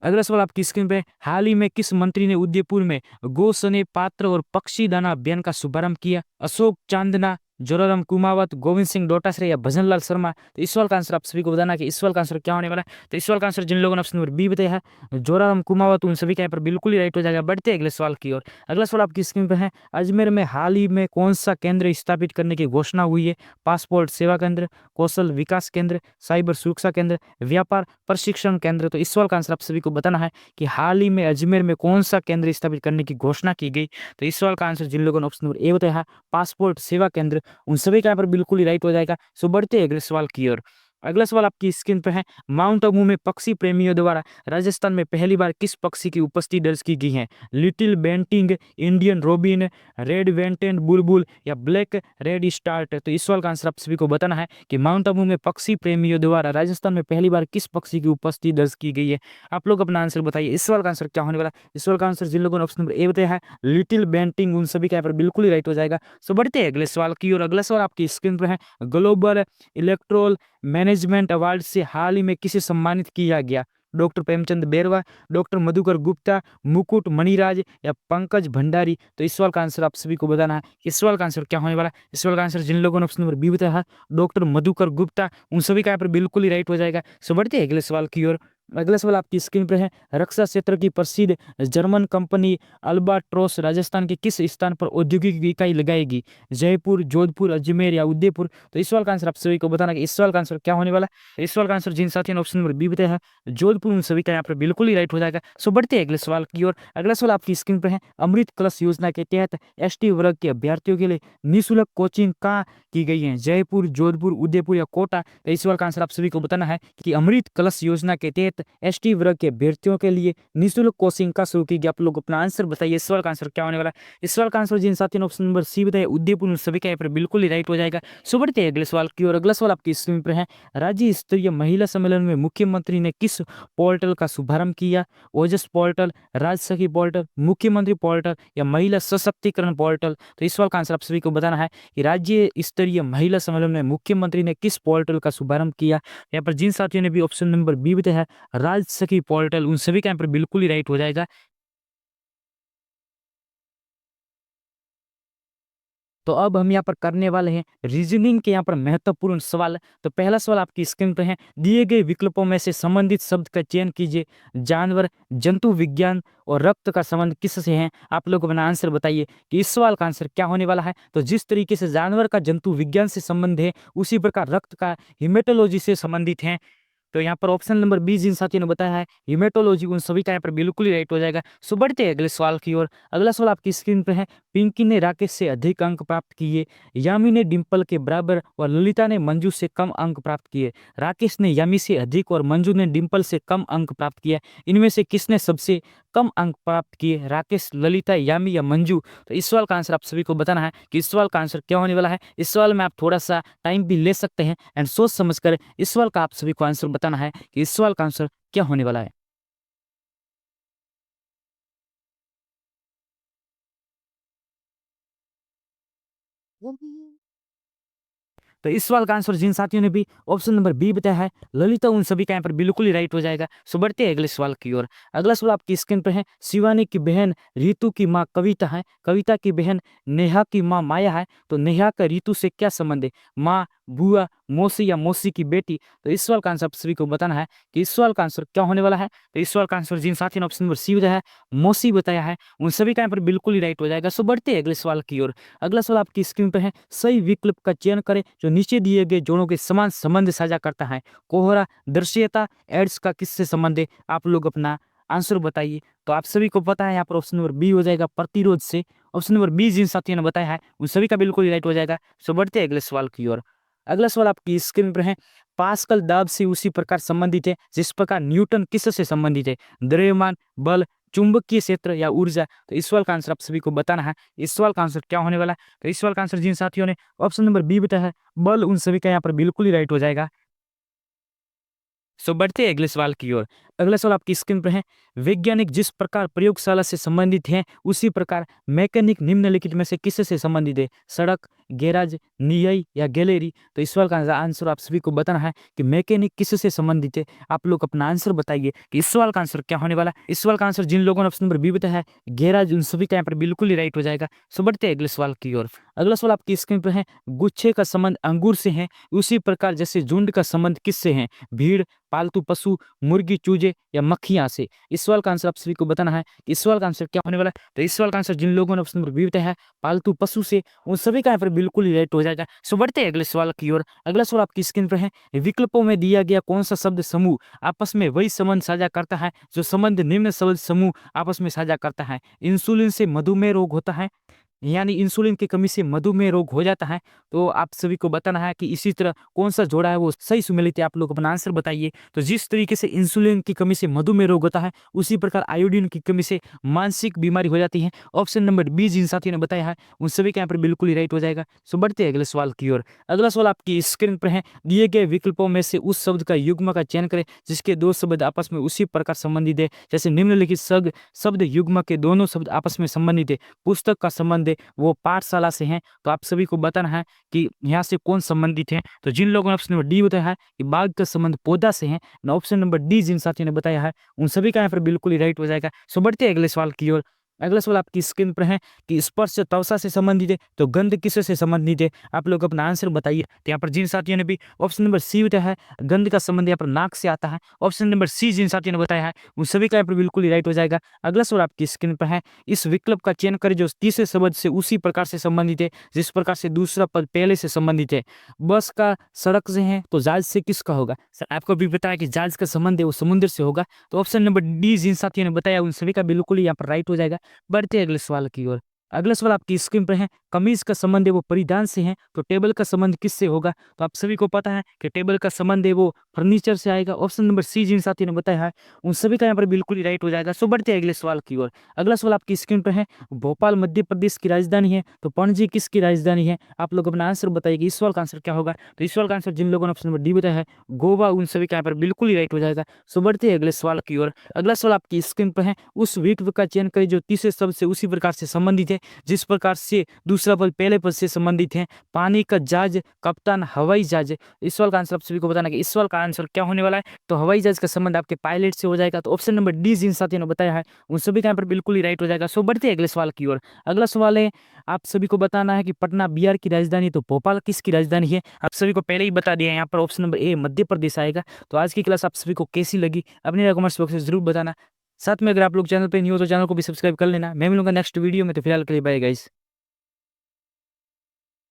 अगला सवाल आपकी स्क्रीन पे, हाल ही में किस मंत्री ने उदयपुर में गो सने पात्र और पक्षी दाना अभियान का शुभारंभ किया? अशोक चांदना, जोराराम कुमावत, गोविंद सिंह डोटासरे या भजनलाल शर्मा? तो इस सवाल का आंसर आप सभी को बताना कि इस सवाल का आंसर क्या होने वाला है? तो इस सवाल का आंसर जिन लोगों ने ऑप्शन नंबर बी बताया है, जोराराम कुमावत, उन सभी का यहाँ पर बिल्कुल ही राइट हो जाएगा। बढ़ते हैं अगले सवाल की ओर। अगला सवाल आपकी स्क्रीन पर है, अजमेर में हाल ही में कौन सा केंद्र स्थापित करने की घोषणा हुई है? पासपोर्ट सेवा केंद्र, कौशल विकास केंद्र, साइबर सुरक्षा केंद्र, व्यापार प्रशिक्षण केंद्र? तो इस सवाल का आंसर आप सभी को बताना है कि हाल ही में अजमेर में कौन सा केंद्र स्थापित करने की घोषणा की गई? तो इस सवाल का आंसर जिन लोगों ने ऑप्शन नंबर ए बताया है, पासपोर्ट सेवा केंद्र, उन सभी का यहाँ पर बिल्कुल ही राइट हो जाएगा। सो बढ़ते हैं अगले सवाल की ओर। अगला सवाल आपकी स्क्रीन पर है, माउंट आबू में पक्षी प्रेमियों द्वारा राजस्थान में पहली बार किस पक्षी की उपस्थिति दर्ज की गई है? Little bunting, Indian robin, red vented बुलबुल या ब्लैक रेड स्टार्ट? तो इस सवाल का आंसर आप सभी को बताना है कि माउंट आबू में पक्षी प्रेमियों द्वारा राजस्थान में पहली बार किस पक्षी की उपस्थिति दर्ज की गई है? आप लोग अपना आंसर बताइए, इस सवाल का आंसर क्या होने वाला है? इस सवाल का आंसर जिन लोगों ने ऑप्शन नंबर ए बताया है, लिटिल बेंटिंग, उन सभी का यहाँ पर बिल्कुल ही राइट हो जाएगा। सो बढ़ते हैं अगले सवाल की ओर। अगला सवाल आपकी स्क्रीन पर है, ग्लोबल इलेक्ट्रोल मैनेजमेंट अवार्ड से हाल ही में किसे सम्मानित किया गया? डॉक्टर प्रेमचंद बेरवा, डॉक्टर मधुकर गुप्ता, मुकुट मणिराज या पंकज भंडारी? तो इस सवाल का आंसर आप सभी को बताना है। इस सवाल का आंसर क्या होने वाला है? इस सवाल का आंसर जिन लोगों ने ऑप्शन नंबर बी बताया है, डॉक्टर मधुकर गुप्ता, उन सभी का यहाँ पर बिल्कुल ही राइट हो जाएगा। सो बढ़ते हैं अगले सवाल की ओर। अगला सवाल आपकी स्क्रीन पर है, रक्षा क्षेत्र की प्रसिद्ध जर्मन कंपनी अल्बाट्रोस राजस्थान के किस स्थान पर औद्योगिक इकाई लगाएगी? जयपुर, जोधपुर, अजमेर या उदयपुर? तो इस सवाल का आंसर आप सभी को बताना कि इस सवाल का आंसर क्या होने वाला है? इस सवाल का आंसर जिन साथियों ने ऑप्शन नंबर बी बताया है, जोधपुर, उन सभी का यहाँ पर बिल्कुल ही राइट हो जाएगा। सो बढ़ते हैं अगले सवाल की ओर। अगला सवाल आपकी स्क्रीन पर है, अमृत कलश योजना के तहत एसटी वर्ग के अभ्यर्थियों के लिए निःशुल्क कोचिंग कहाँ की गई है? जयपुर, जोधपुर, उदयपुर या कोटा? तो इस सवाल का आंसर आप सभी को बताना है कि अमृत कलश योजना के तहत एसटी वर्ग के अभ्यर्थियों के लिए निःशुल्क कोचिंग का शुरू की गई। आप लोग अपना आंसर बताइए, इस सवाल का आंसर क्या होने वाला है? इस सवाल का आंसर जिन साथियों ने ऑप्शन नंबर सी बताया, उदयपुर, उन सभी का यहाँ पर बिल्कुल ही राइट हो जाएगा। सो बढ़ते हैं अगले सवाल की ओर। अगला सवाल आपकी स्क्रीन पर है, राज्य स्तरीय महिला सम्मेलन में मुख्यमंत्री ने किस पोर्टल का शुभारंभ किया? ओजस पोर्टल, राजसखी पोर्टल, मुख्यमंत्री पोर्टल या महिला सशक्तिकरण पोर्टल? तो इस सवाल का आंसर आप सभी को बताना है कि राज्य स्तरीय महिला सम्मेलन में मुख्यमंत्री ने किस पोर्टल का शुभारंभ किया? यहाँ पर जिन साथियों ने भी ऑप्शन नंबर बी बताया है, राजसखी पोर्टल, उन सभी का यहाँ पर बिल्कुल ही राइट हो जाएगा। तो अब हम यहाँ पर करने वाले हैं रीजनिंग के यहाँ पर महत्वपूर्ण सवाल। तो पहला सवाल आपकी स्क्रीन पर है, दिए गए विकल्पों में से संबंधित शब्द का चयन कीजिए। जानवर, जंतु विज्ञान और रक्त का संबंध किससे है? आप लोग अपना आंसर बताइए कि इस सवाल का आंसर क्या होने वाला है। तो जिस तरीके से जानवर का जंतु विज्ञान से संबंध है, उसी प्रकार रक्त का हिमेटोलॉजी से संबंधित है। तो यहाँ पर ऑप्शन नंबर बी जिन साथियों ने बताया है, हिमेटोलॉजी, उन सभी का यहाँ पर बिल्कुल ही राइट हो जाएगा। सो बढ़ते हैं अगले सवाल की ओर। अगला सवाल आपकी स्क्रीन पर है, पिंकी ने राकेश से अधिक अंक प्राप्त किए, यामी ने डिम्पल के बराबर और ललिता ने मंजू से कम अंक प्राप्त किए। राकेश ने यामी से अधिक और मंजू ने डिम्पल से कम अंक प्राप्त किया। इनमें से किसने सबसे कम अंक प्राप्त किए? राकेश, ललिता, यामी या मंजू? तो इस सवाल का आंसर आप सभी को बताना है कि इस सवाल का आंसर क्या होने वाला है। इस सवाल में आप थोड़ा सा टाइम भी ले सकते हैं एंड सोच समझकर इस सवाल का आप सभी को आंसर बताना है कि इस सवाल का आंसर क्या होने वाला है। तो इस सवाल का आंसर जिन साथियों ने भी ऑप्शन नंबर बी बताया है, ललिता, उन सभी का यहाँ पर बिल्कुल ही राइट हो जाएगा। सो बढ़ते हैं अगले सवाल की ओर। अगला सवाल आपकी स्क्रीन पर है, शिवानी की बहन रीतु की माँ कविता है, कविता की बहन नेहा की माँ माया है। तो नेहा का रीतु से क्या संबंध है? माँ, बुआ, मौसी या मौसी की बेटी। तो इस सवाल का आंसर आप सभी को बताना है कि इस सवाल का आंसर क्या होने वाला है। तो इस सवाल का आंसर जिन साथियों ने ऑप्शन नंबर सी बताया है, मौसी बताया है, उन सभी का यहाँ पर बिल्कुल ही राइट हो जाएगा। सो बढ़ते हैं अगले सवाल की ओर। अगला सवाल आपकी स्क्रीन पर है, सही विकल्प का चयन करें जो नीचे दिए गए जोड़ों के समान संबंध साझा करता है। कोहरा, दृश्यता, एड्स का किससे संबंध है? आप लोग अपना आंसर बताइए। तो आप सभी को पता है यहाँ पर ऑप्शन नंबर बी हो जाएगा, प्रतिरोध से। ऑप्शन नंबर बी जिन साथियों ने बताया है उन सभी का बिल्कुल ही राइट हो जाएगा। सो बढ़ते हैं अगले सवाल की ओर। अगला सवाल आपकी स्क्रीन पर है, पास्कल दाब से उसी प्रकार संबंधित है जिस प्रकार न्यूटन किससे संबंधित है? द्रव्यमान, बल, चुंबकीय क्षेत्र या ऊर्जा? तो इस सवाल का आंसर आप सभी को बताना है। इस सवाल का आंसर क्या होने वाला है? तो इस सवाल का आंसर जिन साथियों ने ऑप्शन नंबर बी बताया है, बल, उन सभी का यहाँ पर बिल्कुल ही राइट हो जाएगा। सो बढ़ते हैं अगले सवाल की ओर। अगला सवाल आपकी स्क्रीन पर है, वैज्ञानिक जिस प्रकार प्रयोगशाला से संबंधित हैं उसी प्रकार मैकेनिक निम्नलिखित में से किससे संबंधित है? सड़क, गैराज, नियाई या गैलरी? तो इस सवाल का आंसर आप सभी को बताना है कि मैकेनिक किससे संबंधित है। आप लोग अपना आंसर बताइए कि इस सवाल का आंसर क्या होने वाला है। इस सवाल का आंसर जिन लोगों ने ऑप्शन नंबर बी बताया है, गैराज, उन सभी का यहाँ पर बिल्कुल ही राइट हो जाएगा। सो बढ़ते हैं अगले सवाल की ओर। अगला सवाल आपकी स्क्रीन पर है, गुच्छे का संबंध अंगूर से है उसी प्रकार जैसे झुंड का संबंध किससे है? भीड़, पालतू पशु, मुर्गी, चूजे या मक्खियाँ से? इस सवाल का आंसर आप सभी को बताना है। इस सवाल का आंसर क्या होने वाला है? तो इस सवाल का आंसर जिन लोगों ने ऑप्शन नंबर बी बताया है, पालतू पशु से, उन सभी का यहाँ पर बिल्कुल ही राइट हो जाएगा। सो बढ़ते हैं अगले सवाल की ओर। अगला सवाल आपकी स्क्रीन पर है, विकल्पों में दिया गया कौन सा शब्द समूह आपस में वही संबंध साझा करता है जो संबंध निम्न शब्द समूह आपस में साझा करता है? इंसुलिन से मधुमेह रोग होता है, यानी इंसुलिन की कमी से मधुमेह रोग हो जाता है। तो आप सभी को बताना है कि इसी तरह कौन-सा जोड़ा है वो सही सुमेलित है। आप लोग अपना आंसर बताइए। तो जिस तरीके से इंसुलिन की कमी से मधुमेह रोग होता है, उसी प्रकार आयोडीन की कमी से मानसिक बीमारी हो जाती है। ऑप्शन नंबर बी जिन साथियों ने बताया है, उन सभी के यहाँ पर बिल्कुल ही राइट हो जाएगा। सो बढ़ते हैं अगले सवाल की ओर। अगला सवाल आपकी स्क्रीन पर है, दिए गए विकल्पों में से उस शब्द का युग्म का चयन करें जिसके 2 शब्द आपस में उसी प्रकार संबंधित है। जैसे निम्नलिखित शब्द युग्म के दोनों शब्द आपस में संबंधित है। पुस्तक का संबंध है, वो पाठशाला से हैं। तो आप सभी को बताना है कि यहाँ से कौन संबंधित है। तो जिन लोगों ने ऑप्शन नंबर डी बताया है कि बाघ का संबंध पौधा से है, ना ऑप्शन नंबर डी जिन साथियों ने बताया है, उन सभी का यहाँ पर बिल्कुल ही राइट हो जाएगा। सो बढ़ते हैं अगले सवाल की ओर। अगला सवाल आपकी स्क्रीन पर है कि स्पर्श त्वचा से संबंधित है तो गंध किससे संबंधित है? आप लोग अपना आंसर बताइए। तो यहाँ पर जिन साथियों ने भी ऑप्शन नंबर सी बताया है, गंध का संबंध यहाँ पर नाक से आता है। ऑप्शन नंबर सी जिन साथियों ने बताया है, उन सभी का यहाँ पर बिल्कुल ही राइट हो जाएगा। अगला सवाल आपकी स्क्रीन पर है, इस विकल्प का चयन करें जो तीसरे शब्द से उसी प्रकार से संबंधित है जिस प्रकार से दूसरा पद पहले से संबंधित है। बस का सड़क से है तो जहाज से किसका होगा? सर आपको भी बताया कि जहाज का संबंध है वो समुद्र से होगा। तो ऑप्शन नंबर डी जिन साथियों ने बताया उन सभी का बिल्कुल ही यहाँ पर राइट हो जाएगा। बढ़ते हैं अगले सवाल की ओर। अगला सवाल आपकी स्क्रीन पर है, कमीज का संबंध है वो परिधान से है तो टेबल का संबंध किससे होगा? तो आप सभी को पता है कि टेबल का संबंध है वो फर्नीचर से आएगा। ऑप्शन नंबर सी जिन साथियों ने बताया है उन सभी का यहाँ पर बिल्कुल ही राइट हो जाएगा। सो बढ़ते हैं अगले सवाल की ओर। अगला सवाल आपकी स्क्रीन पर है, भोपाल मध्य प्रदेश की राजधानी है तो पणजी किसकी राजधानी है? आप लोग अपना आंसर बताइए कि इस सवाल का आंसर क्या होगा। तो इस सवाल का आंसर जिन लोगों ने ऑप्शन नंबर डी बताया है, गोवा, उन सभी का यहाँ पर बिल्कुल ही राइट हो जाएगा। सो बढ़ते हैं अगले सवाल की ओर। अगला सवाल आपकी स्क्रीन पर है, उस विकल्प का चयन करें जो तीसरे शब्द से उसी प्रकार से संबंधित है जिस प्रकार से दूसरा पद पहले पद से संबंधित है। पानी का जहाज, कप्तान, हवाई जहाज। इस सवाल का आंसर आप सभी को बताना कि इस सवाल का आंसर क्या होने वाला है। तो हवाई जहाज का संबंध आपके पायलट से हो जाएगा। तो ऑप्शन नंबर डी जिन साथियों ने बताया है उन सभी का यहाँ पर बिल्कुल ही राइट हो जाएगा। सो बढ़ते हैं अगले सवाल की ओर। अगला सवाल है, आप सभी को बताना है कि पटना बिहार की राजधानी तो भोपाल किसकी राजधानी है? आप सभी को पहले ही बता दिया, यहाँ पर option number A Madhya Pradesh आएगा। तो आज की क्लास आप सभी को कैसी लगी अपने कमेंट्स बॉक्स में जरूर बताना। साथ में अगर आप लोग चैनल पे न्यू हो तो चैनल को भी सब्सक्राइब कर लेना। मैं मिलूंगा नेक्स्ट वीडियो में। तो फिलहाल के लिए बाय गाइस।